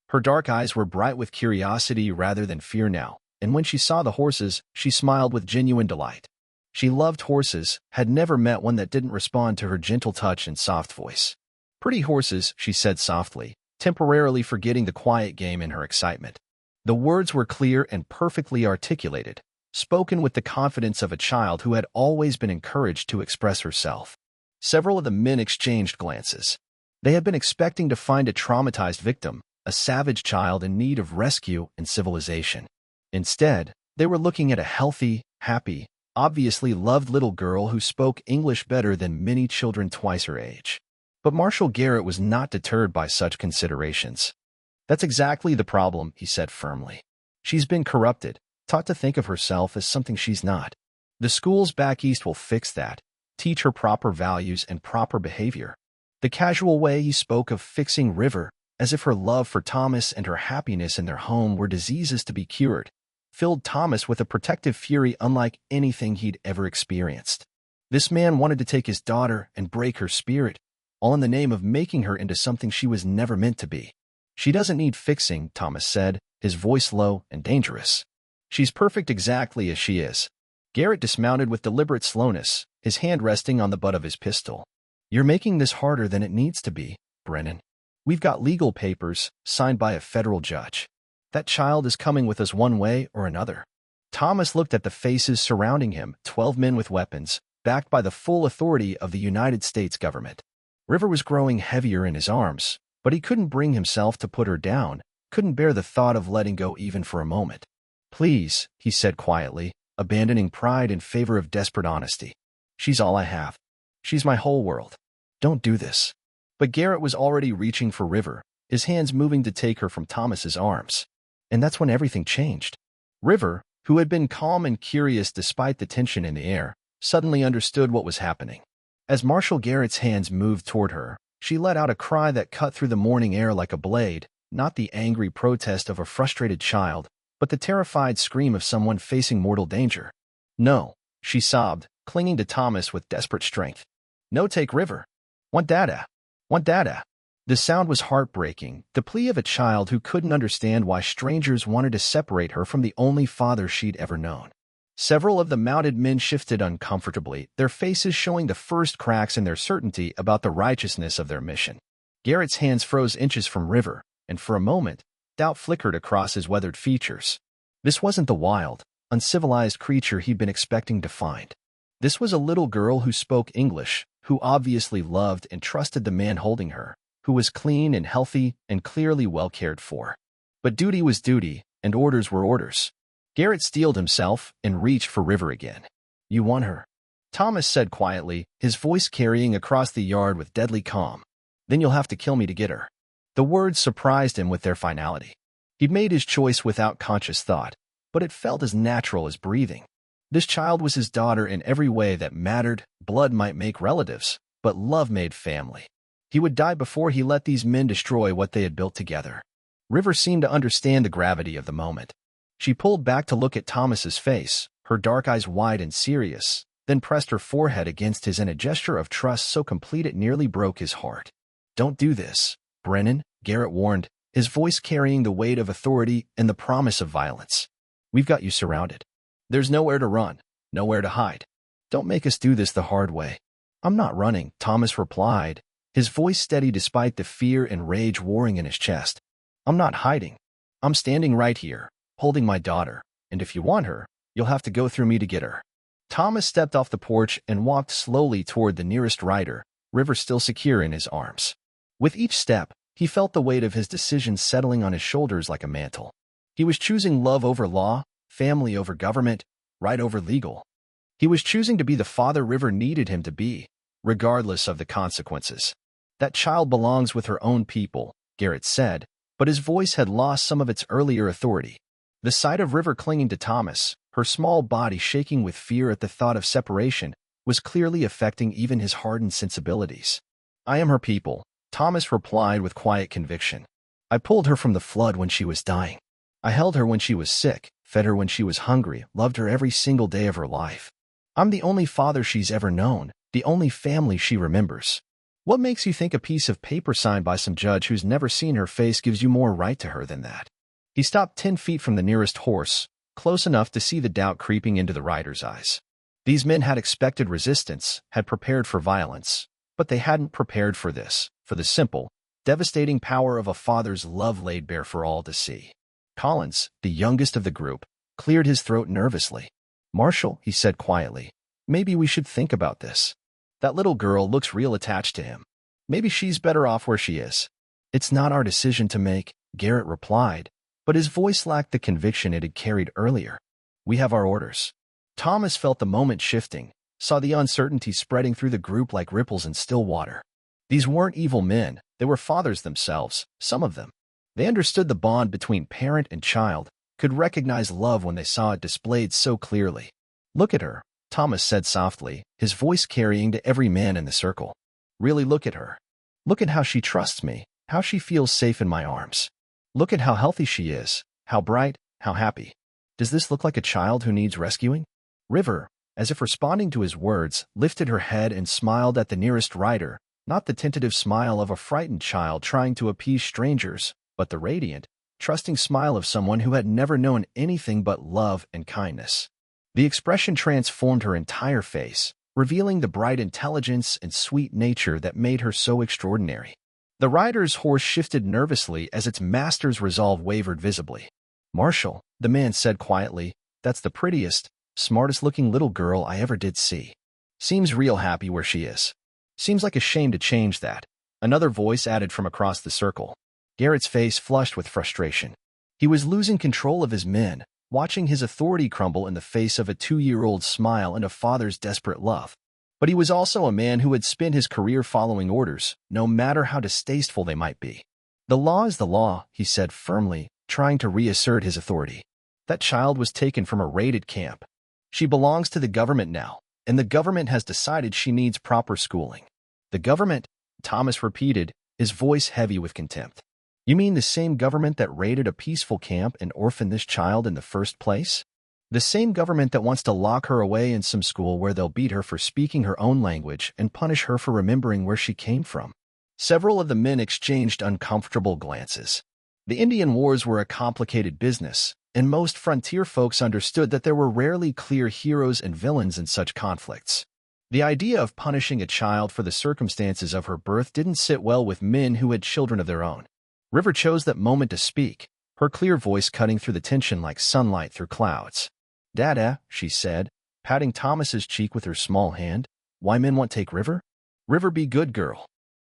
Her dark eyes were bright with curiosity rather than fear now, and when she saw the horses, she smiled with genuine delight. She loved horses, had never met one that didn't respond to her gentle touch and soft voice. "Pretty horses," she said softly, temporarily forgetting the quiet game in her excitement. The words were clear and perfectly articulated, spoken with the confidence of a child who had always been encouraged to express herself. Several of the men exchanged glances. They had been expecting to find a traumatized victim, a savage child in need of rescue and civilization. Instead, they were looking at a healthy, happy, obviously loved little girl who spoke English better than many children twice her age. But Marshal Garrett was not deterred by such considerations. "That's exactly the problem," he said firmly. "She's been corrupted, taught to think of herself as something she's not. The schools back east will fix that, teach her proper values and proper behavior." The casual way he spoke of fixing River, as if her love for Thomas and her happiness in their home were diseases to be cured, filled Thomas with a protective fury unlike anything he'd ever experienced. This man wanted to take his daughter and break her spirit, all in the name of making her into something she was never meant to be. "She doesn't need fixing," Thomas said, his voice low and dangerous. "She's perfect exactly as she is." Garrett dismounted with deliberate slowness, his hand resting on the butt of his pistol. "You're making this harder than it needs to be, Brennan." We've got legal papers, signed by a federal judge. That child is coming with us one way or another." Thomas looked at the faces surrounding him, 12 men with weapons, backed by the full authority of the United States government. River was growing heavier in his arms, but he couldn't bring himself to put her down, couldn't bear the thought of letting go even for a moment. "Please," he said quietly, abandoning pride in favor of desperate honesty. "She's all I have. She's my whole world. Don't do this." But Garrett was already reaching for River, his hands moving to take her from Thomas's arms. And that's when everything changed. River, who had been calm and curious despite the tension in the air, suddenly understood what was happening. As Marshal Garrett's hands moved toward her, she let out a cry that cut through the morning air like a blade, not the angry protest of a frustrated child, but the terrified scream of someone facing mortal danger. "No," she sobbed, clinging to Thomas with desperate strength. "No, take River. Want Dada. Want Dada." The sound was heartbreaking, the plea of a child who couldn't understand why strangers wanted to separate her from the only father she'd ever known. Several of the mounted men shifted uncomfortably, their faces showing the first cracks in their certainty about the righteousness of their mission. Garrett's hands froze inches from River, and for a moment, doubt flickered across his weathered features. This wasn't the wild, uncivilized creature he'd been expecting to find. This was a little girl who spoke English, who obviously loved and trusted the man holding her, who was clean and healthy and clearly well cared for. But duty was duty, and orders were orders. Garrett steeled himself and reached for River again. "You want her," Thomas said quietly, his voice carrying across the yard with deadly calm. "Then you'll have to kill me to get her." The words surprised him with their finality. He'd made his choice without conscious thought, but it felt as natural as breathing. This child was his daughter in every way that mattered. Blood might make relatives, but love made family. He would die before he let these men destroy what they had built together. River seemed to understand the gravity of the moment. She pulled back to look at Thomas's face, her dark eyes wide and serious, then pressed her forehead against his in a gesture of trust so complete it nearly broke his heart. "Don't do this, Brennan," Garrett warned, his voice carrying the weight of authority and the promise of violence. "We've got you surrounded. There's nowhere to run, nowhere to hide. Don't make us do this the hard way." "I'm not running," Thomas replied, his voice steady despite the fear and rage warring in his chest. "I'm not hiding. I'm standing right here, holding my daughter, and if you want her, you'll have to go through me to get her." Thomas stepped off the porch and walked slowly toward the nearest rider, River still secure in his arms. With each step, he felt the weight of his decision settling on his shoulders like a mantle. He was choosing love over law, family over government, right over legal. He was choosing to be the father River needed him to be, regardless of the consequences. "That child belongs with her own people," Garrett said, but his voice had lost some of its earlier authority. The sight of River clinging to Thomas, her small body shaking with fear at the thought of separation, was clearly affecting even his hardened sensibilities. "I am her people," Thomas replied with quiet conviction. "I pulled her from the flood when she was dying. I held her when she was sick, fed her when she was hungry, loved her every single day of her life. I'm the only father she's ever known, the only family she remembers. What makes you think a piece of paper signed by some judge who's never seen her face gives you more right to her than that?" He stopped 10 feet from the nearest horse, close enough to see the doubt creeping into the rider's eyes. These men had expected resistance, had prepared for violence, but they hadn't prepared for this, for the simple, devastating power of a father's love laid bare for all to see. Collins, the youngest of the group, cleared his throat nervously. "Marshal," he said quietly, "maybe we should think about this. That little girl looks real attached to him. Maybe she's better off where she is." "It's not our decision to make," Garrett replied, but his voice lacked the conviction it had carried earlier. "We have our orders." Thomas felt the moment shifting, saw the uncertainty spreading through the group like ripples in still water. These weren't evil men, they were fathers themselves, some of them. They understood the bond between parent and child, could recognize love when they saw it displayed so clearly. "Look at her," Thomas said softly, his voice carrying to every man in the circle. "Really look at her. Look at how she trusts me, how she feels safe in my arms. Look at how healthy she is, how bright, how happy. Does this look like a child who needs rescuing?" River, as if responding to his words, lifted her head and smiled at the nearest rider, not the tentative smile of a frightened child trying to appease strangers, but the radiant, trusting smile of someone who had never known anything but love and kindness. The expression transformed her entire face, revealing the bright intelligence and sweet nature that made her so extraordinary. The rider's horse shifted nervously as its master's resolve wavered visibly. "Marshall," the man said quietly, "that's the prettiest, smartest-looking little girl I ever did see. Seems real happy where she is. Seems like a shame to change that." Another voice added from across the circle. Garrett's face flushed with frustration. He was losing control of his men, watching his authority crumble in the face of a 2-year-old smile and a father's desperate love. But he was also a man who had spent his career following orders, no matter how distasteful they might be. "The law is the law," he said firmly, trying to reassert his authority. "That child was taken from a raided camp. She belongs to the government now, and the government has decided she needs proper schooling." "The government?" Thomas repeated, his voice heavy with contempt. "You mean the same government that raided a peaceful camp and orphaned this child in the first place? The same government that wants to lock her away in some school where they'll beat her for speaking her own language and punish her for remembering where she came from?" Several of the men exchanged uncomfortable glances. The Indian Wars were a complicated business, and most frontier folks understood that there were rarely clear heroes and villains in such conflicts. The idea of punishing a child for the circumstances of her birth didn't sit well with men who had children of their own. River chose that moment to speak, her clear voice cutting through the tension like sunlight through clouds. "Dada," she said, patting Thomas's cheek with her small hand, "why men want take River? River be good girl."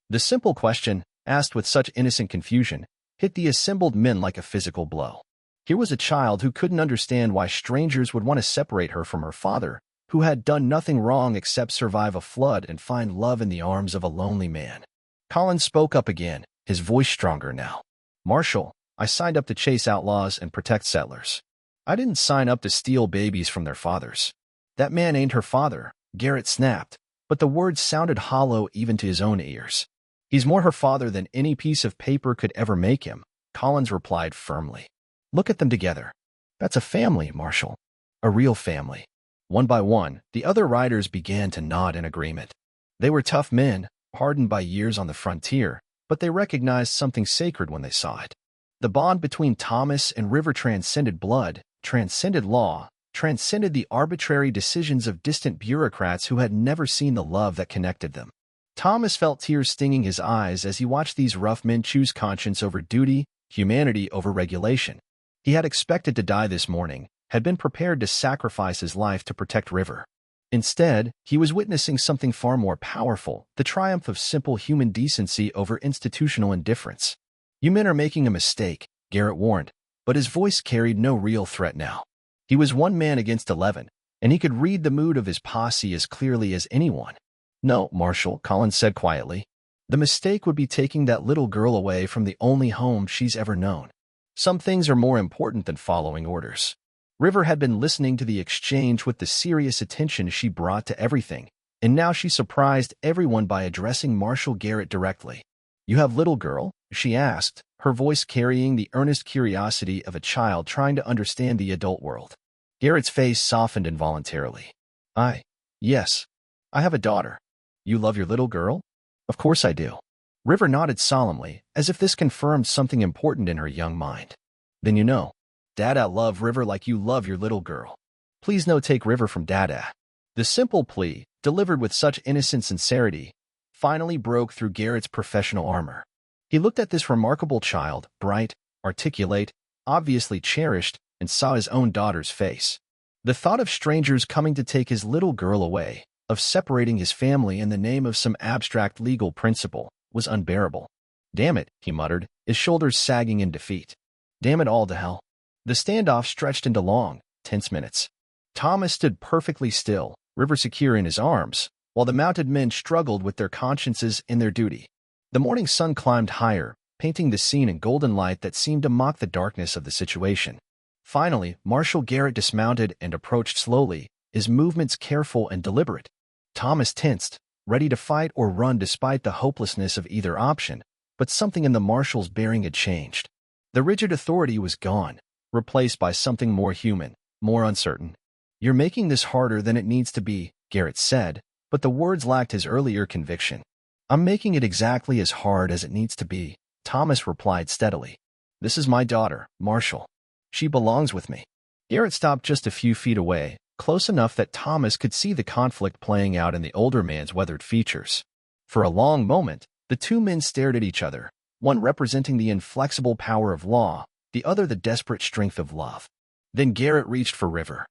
The simple question, asked with such innocent confusion, hit the assembled men like a physical blow. Here was a child who couldn't understand why strangers would want to separate her from her father, who had done nothing wrong except survive a flood and find love in the arms of a lonely man. Collins spoke up again, his voice stronger now. "Marshall, I signed up to chase outlaws and protect settlers. I didn't sign up to steal babies from their fathers." "That man ain't her father," Garrett snapped, but the words sounded hollow even to his own ears. "He's more her father than any piece of paper could ever make him," Collins replied firmly. "Look at them together. That's a family, Marshall. A real family." One by one, the other riders began to nod in agreement. They were tough men, hardened by years on the frontier, but they recognized something sacred when they saw it. The bond between Thomas and River transcended blood, transcended law, transcended the arbitrary decisions of distant bureaucrats who had never seen the love that connected them. Thomas felt tears stinging his eyes as he watched these rough men choose conscience over duty, humanity over regulation. He had expected to die this morning, had been prepared to sacrifice his life to protect River. Instead, he was witnessing something far more powerful, the triumph of simple human decency over institutional indifference. "You men are making a mistake," Garrett warned, but his voice carried no real threat now. He was one man against 11, and he could read the mood of his posse as clearly as anyone. "No, Marshall," Collins said quietly. "The mistake would be taking that little girl away from the only home she's ever known. Some things are more important than following orders." River had been listening to the exchange with the serious attention she brought to everything, and now she surprised everyone by addressing Marshall Garrett directly. "You have little girl?" she asked, her voice carrying the earnest curiosity of a child trying to understand the adult world. Garrett's face softened involuntarily. Yes, I have a daughter." "You love your little girl?" "Of course I do." River nodded solemnly, as if this confirmed something important in her young mind. "Then you know. Dada love River like you love your little girl. Please no take River from Dada." The simple plea, delivered with such innocent sincerity, finally broke through Garrett's professional armor. He looked at this remarkable child, bright, articulate, obviously cherished, and saw his own daughter's face. The thought of strangers coming to take his little girl away, of separating his family in the name of some abstract legal principle, was unbearable. "Damn it," he muttered, his shoulders sagging in defeat. "Damn it all to hell." The standoff stretched into long, tense minutes. Thomas stood perfectly still, River secure in his arms, while the mounted men struggled with their consciences and their duty. The morning sun climbed higher, painting the scene in golden light that seemed to mock the darkness of the situation. Finally, Marshall Garrett dismounted and approached slowly, his movements careful and deliberate. Thomas tensed, ready to fight or run despite the hopelessness of either option, but something in the marshal's bearing had changed. The rigid authority was gone, replaced by something more human, more uncertain. "You're making this harder than it needs to be," Garrett said, but the words lacked his earlier conviction. "I'm making it exactly as hard as it needs to be," Thomas replied steadily. "This is my daughter, Marshall. She belongs with me." Garrett stopped just a few feet away, close enough that Thomas could see the conflict playing out in the older man's weathered features. For a long moment, The two men stared at each other, one representing the inflexible power of law, the other the desperate strength of love. Then Garrett reached for River.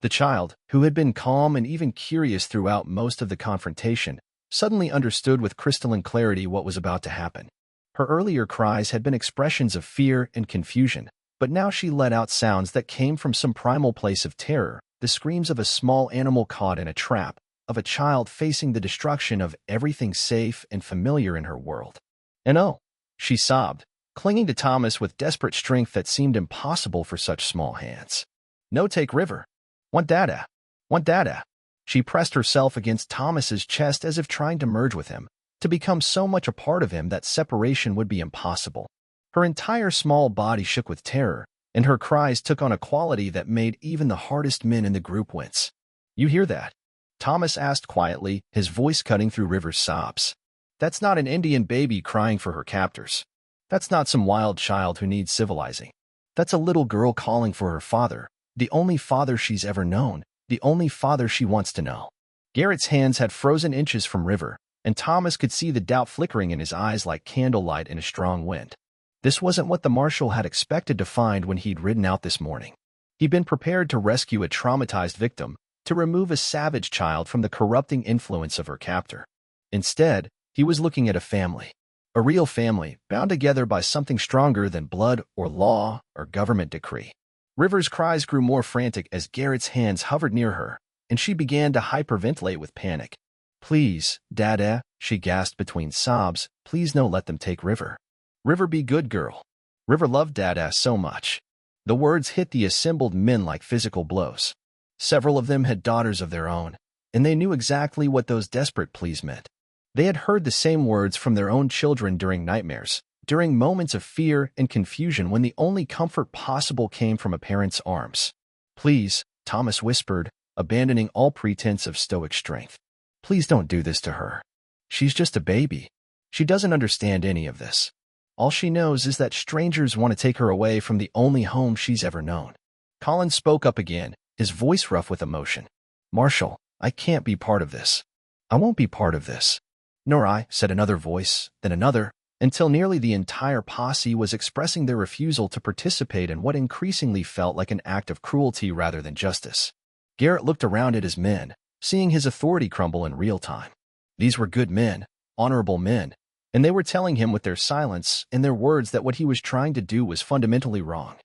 The child, who had been calm and even curious throughout most of the confrontation, suddenly understood with crystalline clarity what was about to happen. Her earlier cries had been expressions of fear and confusion, but now she let out sounds that came from some primal place of terror, the screams of a small animal caught in a trap, of a child facing the destruction of everything safe and familiar in her world. And oh, she sobbed, clinging to Thomas with desperate strength that seemed impossible for such small hands. No, take River. Want Dada. Want Dada. She pressed herself against Thomas's chest as if trying to merge with him, to become so much a part of him that separation would be impossible. Her entire small body shook with terror, and her cries took on a quality that made even the hardest men in the group wince. You hear that? Thomas asked quietly, his voice cutting through River's sobs. That's not an Indian baby crying for her captors. That's not some wild child who needs civilizing. That's a little girl calling for her father, the only father she's ever known, the only father she wants to know. Garrett's hands had frozen inches from River, and Thomas could see the doubt flickering in his eyes like candlelight in a strong wind. This wasn't what the marshal had expected to find when he'd ridden out this morning. He'd been prepared to rescue a traumatized victim, to remove a savage child from the corrupting influence of her captor. Instead, he was looking at a family. A real family, bound together by something stronger than blood or law or government decree. River's cries grew more frantic as Garrett's hands hovered near her, and she began to hyperventilate with panic. Please, Dada, she gasped between sobs, please no let them take River. River be good girl. River loved Dada so much. The words hit the assembled men like physical blows. Several of them had daughters of their own, and they knew exactly what those desperate pleas meant. They had heard the same words from their own children during nightmares, during moments of fear and confusion when the only comfort possible came from a parent's arms. Please, Thomas whispered, abandoning all pretense of stoic strength. Please don't do this to her. She's just a baby. She doesn't understand any of this. All she knows is that strangers want to take her away from the only home she's ever known. Colin spoke up again, his voice rough with emotion. Marshal, I can't be part of this. I won't be part of this. Nor I, said another voice, then another, until nearly the entire posse was expressing their refusal to participate in what increasingly felt like an act of cruelty rather than justice. Garrett looked around at his men, seeing his authority crumble in real time. These were good men, honorable men, and they were telling him with their silence and their words that what he was trying to do was fundamentally wrong.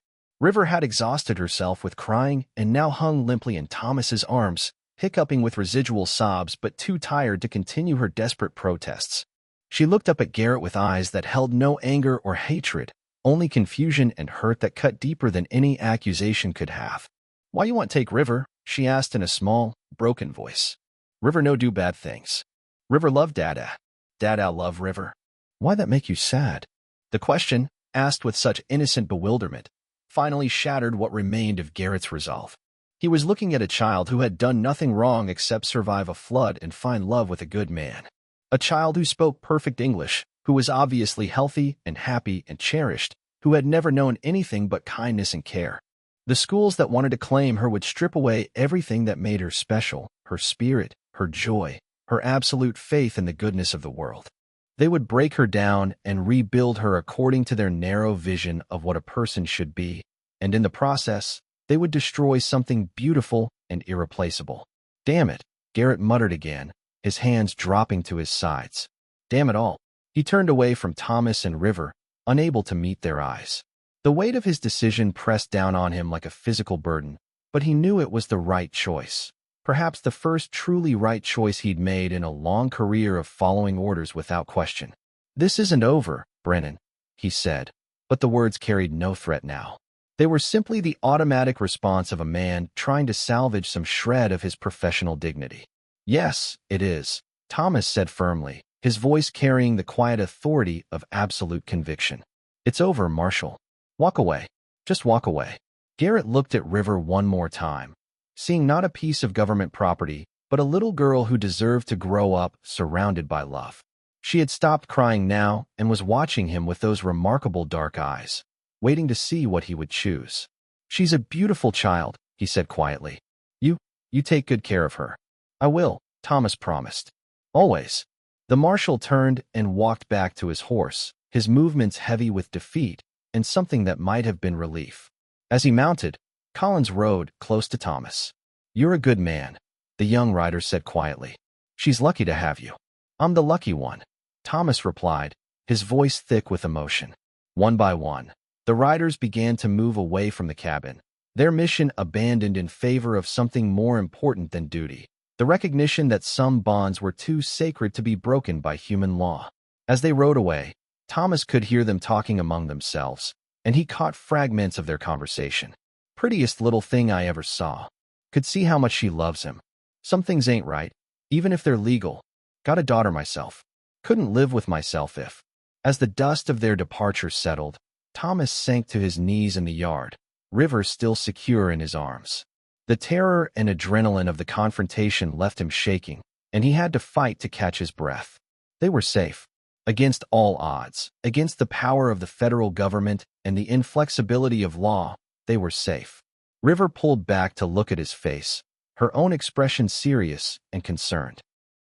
River had exhausted herself with crying and now hung limply in Thomas's arms, hiccuping with residual sobs but too tired to continue her desperate protests. She looked up at Garrett with eyes that held no anger or hatred, only confusion and hurt that cut deeper than any accusation could have. Why you want take River? She asked in a small, broken voice. River no do bad things. River love Dada. Dada love River. Why that make you sad? The question, asked with such innocent bewilderment, finally shattered what remained of Garrett's resolve. He was looking at a child who had done nothing wrong except survive a flood and find love with a good man. A child who spoke perfect English, who was obviously healthy and happy and cherished, who had never known anything but kindness and care. The schools that wanted to claim her would strip away everything that made her special, her spirit, her joy, her absolute faith in the goodness of the world. They would break her down and rebuild her according to their narrow vision of what a person should be, and in the process, they would destroy something beautiful and irreplaceable. Damn it, Garrett muttered again, his hands dropping to his sides. Damn it all. He turned away from Thomas and River, unable to meet their eyes. The weight of his decision pressed down on him like a physical burden, but he knew it was the right choice. Perhaps the first truly right choice he'd made in a long career of following orders without question. This isn't over, Brennan, he said, but the words carried no threat now. They were simply the automatic response of a man trying to salvage some shred of his professional dignity. Yes, it is, Thomas said firmly, his voice carrying the quiet authority of absolute conviction. It's over, Marshal. Walk away. Just walk away. Garrett looked at River one more time, seeing not a piece of government property, but a little girl who deserved to grow up surrounded by love. She had stopped crying now and was watching him with those remarkable dark eyes, waiting to see what he would choose. She's a beautiful child, he said quietly. You take good care of her. I will, Thomas promised. Always. The marshal turned and walked back to his horse, his movements heavy with defeat and something that might have been relief. As he mounted, Collins rode close to Thomas. "You're a good man," the young rider said quietly. "She's lucky to have you." "I'm the lucky one," Thomas replied, his voice thick with emotion. One by one, the riders began to move away from the cabin, their mission abandoned in favor of something more important than duty, the recognition that some bonds were too sacred to be broken by human law. As they rode away, Thomas could hear them talking among themselves, and he caught fragments of their conversation. "Prettiest little thing I ever saw. Could see how much she loves him. Some things ain't right, even if they're legal. Got a daughter myself. Couldn't live with myself if..." As the dust of their departure settled, Thomas sank to his knees in the yard, River still secure in his arms. The terror and adrenaline of the confrontation left him shaking, and he had to fight to catch his breath. They were safe. Against all odds, against the power of the federal government and the inflexibility of law, they were safe. River pulled back to look at his face, her own expression serious and concerned.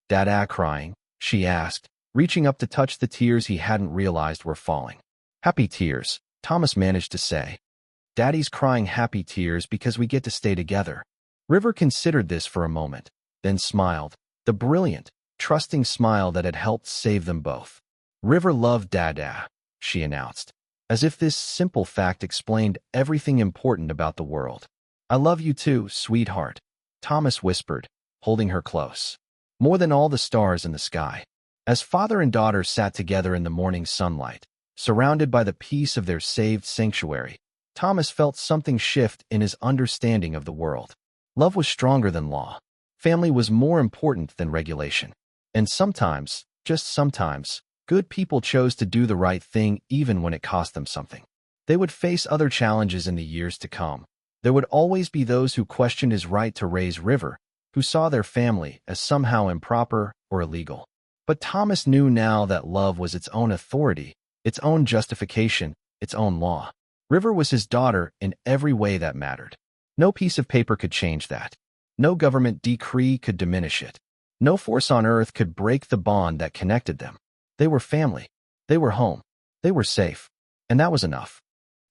"Dada crying?" she asked, reaching up to touch the tears he hadn't realized were falling. "Happy tears," Thomas managed to say. "Daddy's crying happy tears because we get to stay together." River considered this for a moment, then smiled, the brilliant, trusting smile that had helped save them both. "River loved Dada," she announced, as if this simple fact explained everything important about the world. "I love you too, sweetheart," Thomas whispered, holding her close. More than all the stars in the sky. As father and daughter sat together in the morning sunlight, surrounded by the peace of their saved sanctuary, Thomas felt something shift in his understanding of the world. Love was stronger than law. Family was more important than regulation. And sometimes, just sometimes, good people chose to do the right thing even when it cost them something. They would face other challenges in the years to come. There would always be those who questioned his right to raise River, who saw their family as somehow improper or illegal. But Thomas knew now that love was its own authority, its own justification, its own law. River was his daughter in every way that mattered. No piece of paper could change that. No government decree could diminish it. No force on earth could break the bond that connected them. They were family. They were home. They were safe. And that was enough.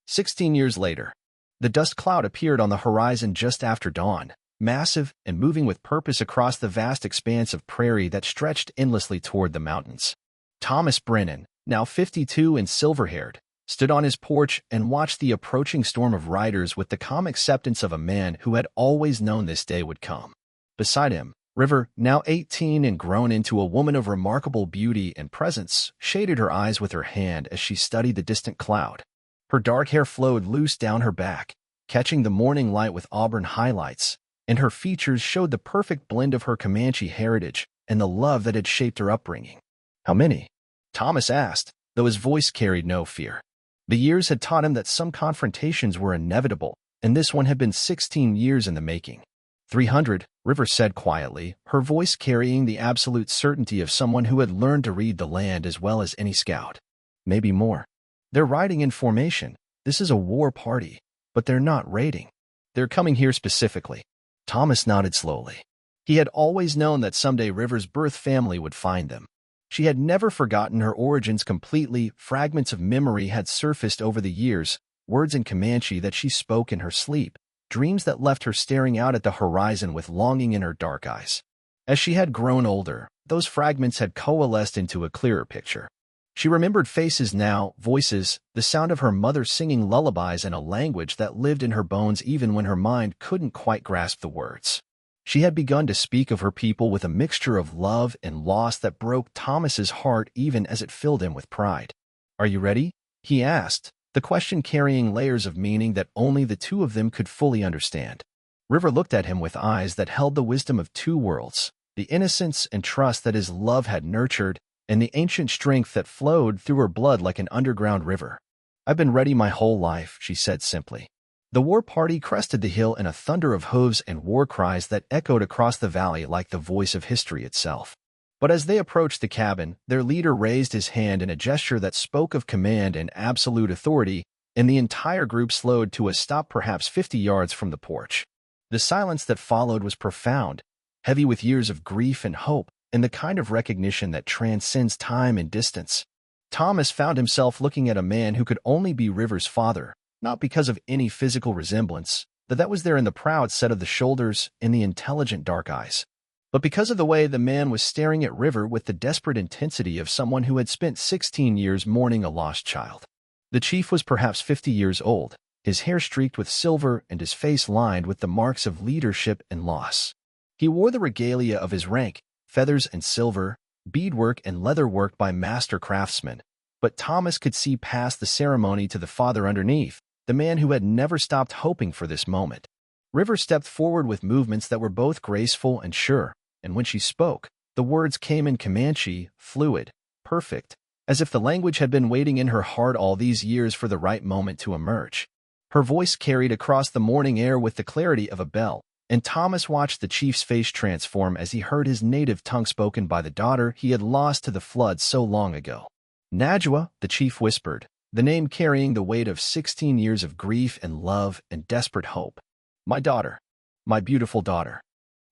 16 years later, the dust cloud appeared on the horizon just after dawn, massive and moving with purpose across the vast expanse of prairie that stretched endlessly toward the mountains. Thomas Brennan, now 52 and silver-haired, stood on his porch and watched the approaching storm of riders with the calm acceptance of a man who had always known this day would come. Beside him, River, now 18 and grown into a woman of remarkable beauty and presence, shaded her eyes with her hand as she studied the distant cloud. Her dark hair flowed loose down her back, catching the morning light with auburn highlights, and her features showed the perfect blend of her Comanche heritage and the love that had shaped her upbringing. "How many?" Thomas asked, though his voice carried no fear. The years had taught him that some confrontations were inevitable, and this one had been 16 years in the making. 300, River said quietly, her voice carrying the absolute certainty of someone who had learned to read the land as well as any scout. "Maybe more. They're riding in formation. This is a war party, but they're not raiding. They're coming here specifically." Thomas nodded slowly. He had always known that someday River's birth family would find them. She had never forgotten her origins completely. Fragments of memory had surfaced over the years, words in Comanche that she spoke in her sleep, dreams that left her staring out at the horizon with longing in her dark eyes. As she had grown older, those fragments had coalesced into a clearer picture. She remembered faces now, voices, the sound of her mother singing lullabies in a language that lived in her bones even when her mind couldn't quite grasp the words. She had begun to speak of her people with a mixture of love and loss that broke Thomas's heart even as it filled him with pride. "Are you ready?" he asked, the question carrying layers of meaning that only the two of them could fully understand. River looked at him with eyes that held the wisdom of two worlds, the innocence and trust that his love had nurtured, and the ancient strength that flowed through her blood like an underground river. "I've been ready my whole life," she said simply. The war party crested the hill in a thunder of hooves and war cries that echoed across the valley like the voice of history itself. But as they approached the cabin, their leader raised his hand in a gesture that spoke of command and absolute authority, and the entire group slowed to a stop perhaps 50 yards from the porch. The silence that followed was profound, heavy with years of grief and hope, and the kind of recognition that transcends time and distance. Thomas found himself looking at a man who could only be River's father, not because of any physical resemblance, that was there in the proud set of the shoulders and the intelligent dark eyes, but because of the way the man was staring at River with the desperate intensity of someone who had spent 16 years mourning a lost child. The chief was perhaps 50 years old, his hair streaked with silver and his face lined with the marks of leadership and loss. He wore the regalia of his rank, feathers and silver, beadwork and leather worked by master craftsmen, but Thomas could see past the ceremony to the father underneath, the man who had never stopped hoping for this moment. River stepped forward with movements that were both graceful and sure, and when she spoke, the words came in Comanche, fluid, perfect, as if the language had been waiting in her heart all these years for the right moment to emerge. Her voice carried across the morning air with the clarity of a bell, and Thomas watched the chief's face transform as he heard his native tongue spoken by the daughter he had lost to the flood so long ago. Najwa, the chief whispered, the name carrying the weight of 16 years of grief and love and desperate hope. My daughter. My beautiful daughter.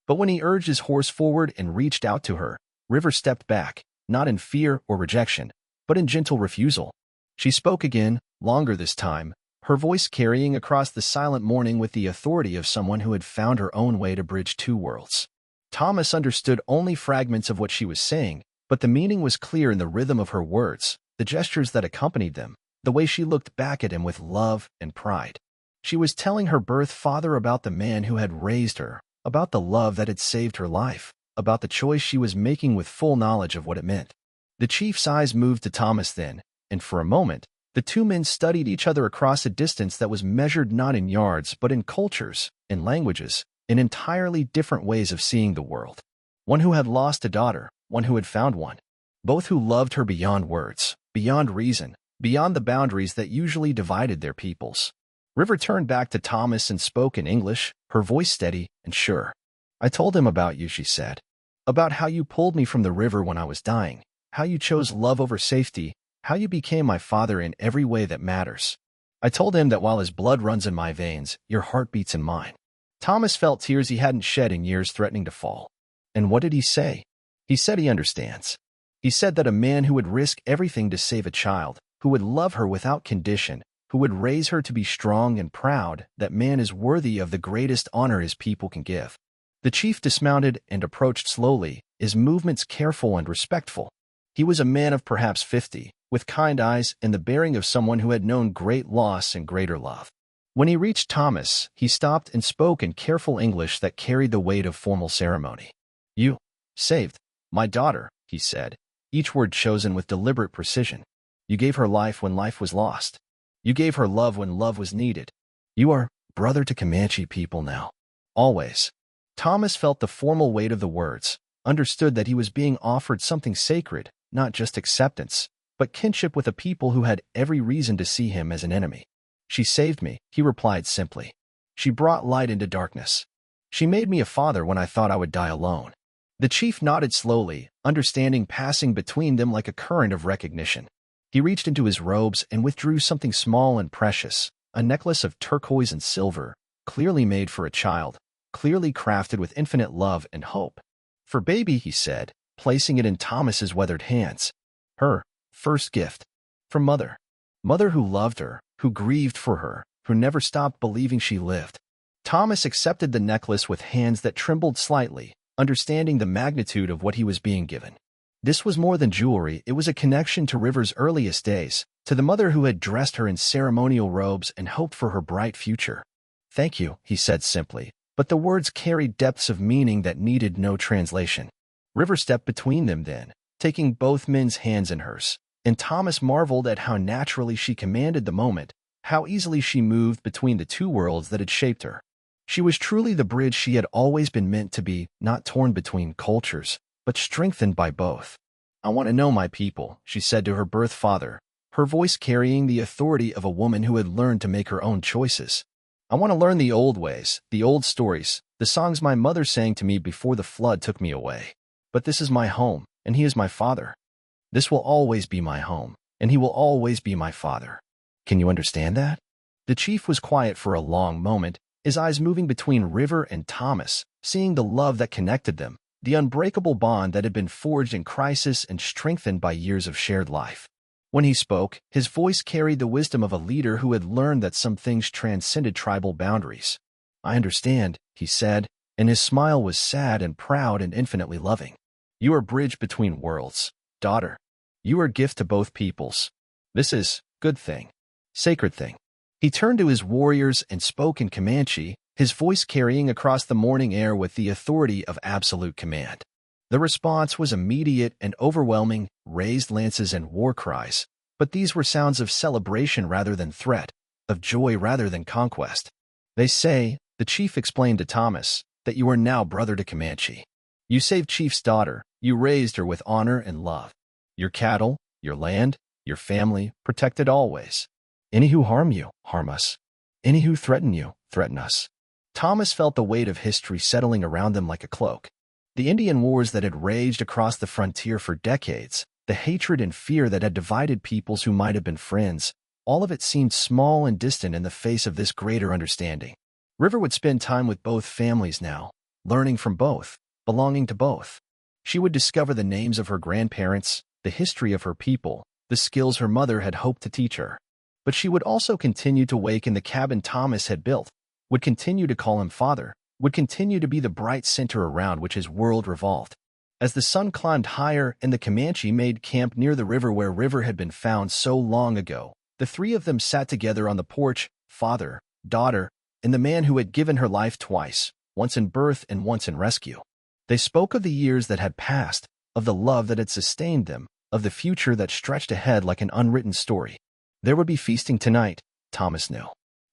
But when he urged his horse forward and reached out to her, River stepped back, not in fear or rejection, but in gentle refusal. She spoke again, longer this time, her voice carrying across the silent morning with the authority of someone who had found her own way to bridge two worlds. Thomas understood only fragments of what she was saying, but the meaning was clear in the rhythm of her words, the gestures that accompanied them, the way she looked back at him with love and pride. She was telling her birth father about the man who had raised her, about the love that had saved her life, about the choice she was making with full knowledge of what it meant. The chief's eyes moved to Thomas then, and for a moment, the two men studied each other across a distance that was measured not in yards but in cultures, in languages, in entirely different ways of seeing the world. One who had lost a daughter, one who had found one. Both who loved her beyond words, beyond reason, beyond the boundaries that usually divided their peoples. River turned back to Thomas and spoke in English, her voice steady and sure. I told him about you, she said. About how you pulled me from the river when I was dying, how you chose love over safety, how you became my father in every way that matters. I told him that while his blood runs in my veins, your heart beats in mine. Thomas felt tears he hadn't shed in years threatening to fall. And what did he say? He said he understands. He said that a man who would risk everything to save a child, who would love her without condition, who would raise her to be strong and proud, that man is worthy of the greatest honor his people can give. The chief dismounted and approached slowly, his movements careful and respectful. He was a man of perhaps 50, with kind eyes and the bearing of someone who had known great loss and greater love. When he reached Thomas, he stopped and spoke in careful English that carried the weight of formal ceremony. You saved my daughter, he said, each word chosen with deliberate precision. You gave her life when life was lost. You gave her love when love was needed. You are brother to Comanche people now. Always. Thomas felt the formal weight of the words, understood that he was being offered something sacred, not just acceptance, but kinship with a people who had every reason to see him as an enemy. She saved me, he replied simply. She brought light into darkness. She made me a father when I thought I would die alone. The chief nodded slowly, understanding passing between them like a current of recognition. He reached into his robes and withdrew something small and precious, a necklace of turquoise and silver, clearly made for a child, clearly crafted with infinite love and hope. For baby, he said, placing it in Thomas's weathered hands. Her first gift. From mother. Mother who loved her, who grieved for her, who never stopped believing she lived. Thomas accepted the necklace with hands that trembled slightly, understanding the magnitude of what he was being given. This was more than jewelry, it was a connection to River's earliest days, to the mother who had dressed her in ceremonial robes and hoped for her bright future. Thank you, he said simply, but the words carried depths of meaning that needed no translation. River stepped between them then, taking both men's hands in hers, and Thomas marveled at how naturally she commanded the moment, how easily she moved between the two worlds that had shaped her. She was truly the bridge she had always been meant to be, not torn between cultures, but strengthened by both. I want to know my people, she said to her birth father, her voice carrying the authority of a woman who had learned to make her own choices. I want to learn the old ways, the old stories, the songs my mother sang to me before the flood took me away. But this is my home, and he is my father. This will always be my home, and he will always be my father. Can you understand that? The chief was quiet for a long moment, his eyes moving between River and Thomas, seeing the love that connected them, the unbreakable bond that had been forged in crisis and strengthened by years of shared life. When he spoke, his voice carried the wisdom of a leader who had learned that some things transcended tribal boundaries. "I understand," he said, and his smile was sad and proud and infinitely loving. "You are bridge between worlds, daughter. You are gift to both peoples. This is good thing, sacred thing." He turned to his warriors and spoke in Comanche, his voice carrying across the morning air with the authority of absolute command. The response was immediate and overwhelming, raised lances and war cries, but these were sounds of celebration rather than threat, of joy rather than conquest. "They say," the chief explained to Thomas, "that you are now brother to Comanche. You saved Chief's daughter, you raised her with honor and love. Your cattle, your land, your family, protected always. Any who harm you, harm us. Any who threaten you, threaten us." Thomas felt the weight of history settling around them like a cloak. The Indian wars that had raged across the frontier for decades, the hatred and fear that had divided peoples who might have been friends, all of it seemed small and distant in the face of this greater understanding. River would spend time with both families now, learning from both, belonging to both. She would discover the names of her grandparents, the history of her people, the skills her mother had hoped to teach her. But she would also continue to wake in the cabin Thomas had built, would continue to call him father, would continue to be the bright center around which his world revolved. As the sun climbed higher and the Comanche made camp near the river where River had been found so long ago, the three of them sat together on the porch, father, daughter, and the man who had given her life twice, once in birth and once in rescue. They spoke of the years that had passed, of the love that had sustained them, of the future that stretched ahead like an unwritten story. There would be feasting tonight, Thomas knew.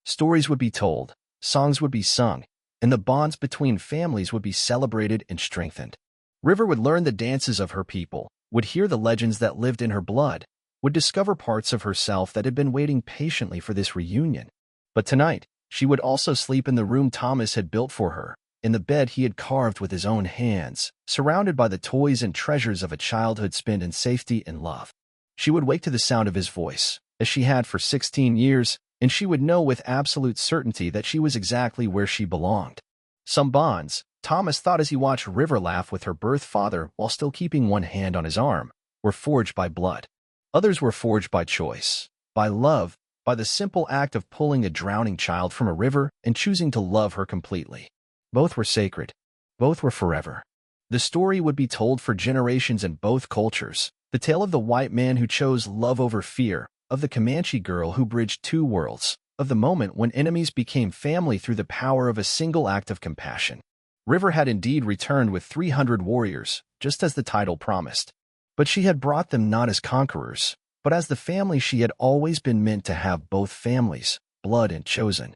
Stories would be told, songs would be sung, and the bonds between families would be celebrated and strengthened. River would learn the dances of her people, would hear the legends that lived in her blood, would discover parts of herself that had been waiting patiently for this reunion. But tonight, she would also sleep in the room Thomas had built for her, in the bed he had carved with his own hands, surrounded by the toys and treasures of a childhood spent in safety and love. She would wake to the sound of his voice, as she had for 16 years, and she would know with absolute certainty that she was exactly where she belonged. Some bonds, Thomas thought as he watched River laugh with her birth father while still keeping one hand on his arm, were forged by blood. Others were forged by choice, by love, by the simple act of pulling a drowning child from a river and choosing to love her completely. Both were sacred. Both were forever. The story would be told for generations in both cultures, the tale of the white man who chose love over fear, of the Comanche girl who bridged two worlds, of the moment when enemies became family through the power of a single act of compassion. River had indeed returned with 300 warriors, just as the title promised. But she had brought them not as conquerors, but as the family she had always been meant to have, both families, blood and chosen.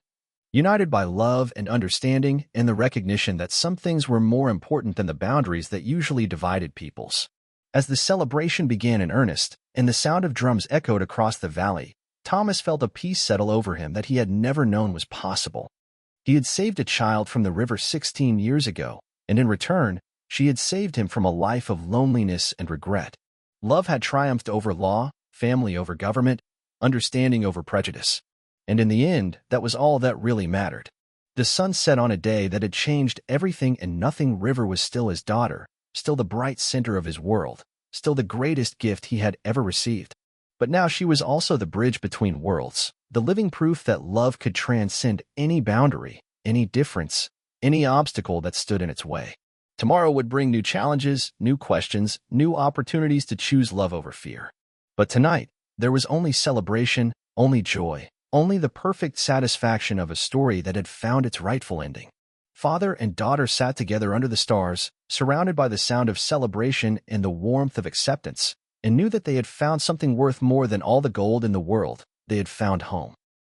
United by love and understanding and the recognition that some things were more important than the boundaries that usually divided peoples. As the celebration began in earnest, and the sound of drums echoed across the valley, Thomas felt a peace settle over him that he had never known was possible. He had saved a child from the river 16 years ago, and in return, she had saved him from a life of loneliness and regret. Love had triumphed over law, family over government, understanding over prejudice. And in the end, that was all that really mattered. The sun set on a day that had changed everything, and nothing. River was still his daughter, still the bright center of his world, still the greatest gift he had ever received. But now she was also the bridge between worlds, the living proof that love could transcend any boundary, any difference, any obstacle that stood in its way. Tomorrow would bring new challenges, new questions, new opportunities to choose love over fear. But tonight, there was only celebration, only joy, only the perfect satisfaction of a story that had found its rightful ending. Father and daughter sat together under the stars, surrounded by the sound of celebration and the warmth of acceptance, and knew that they had found something worth more than all the gold in the world. They had found home.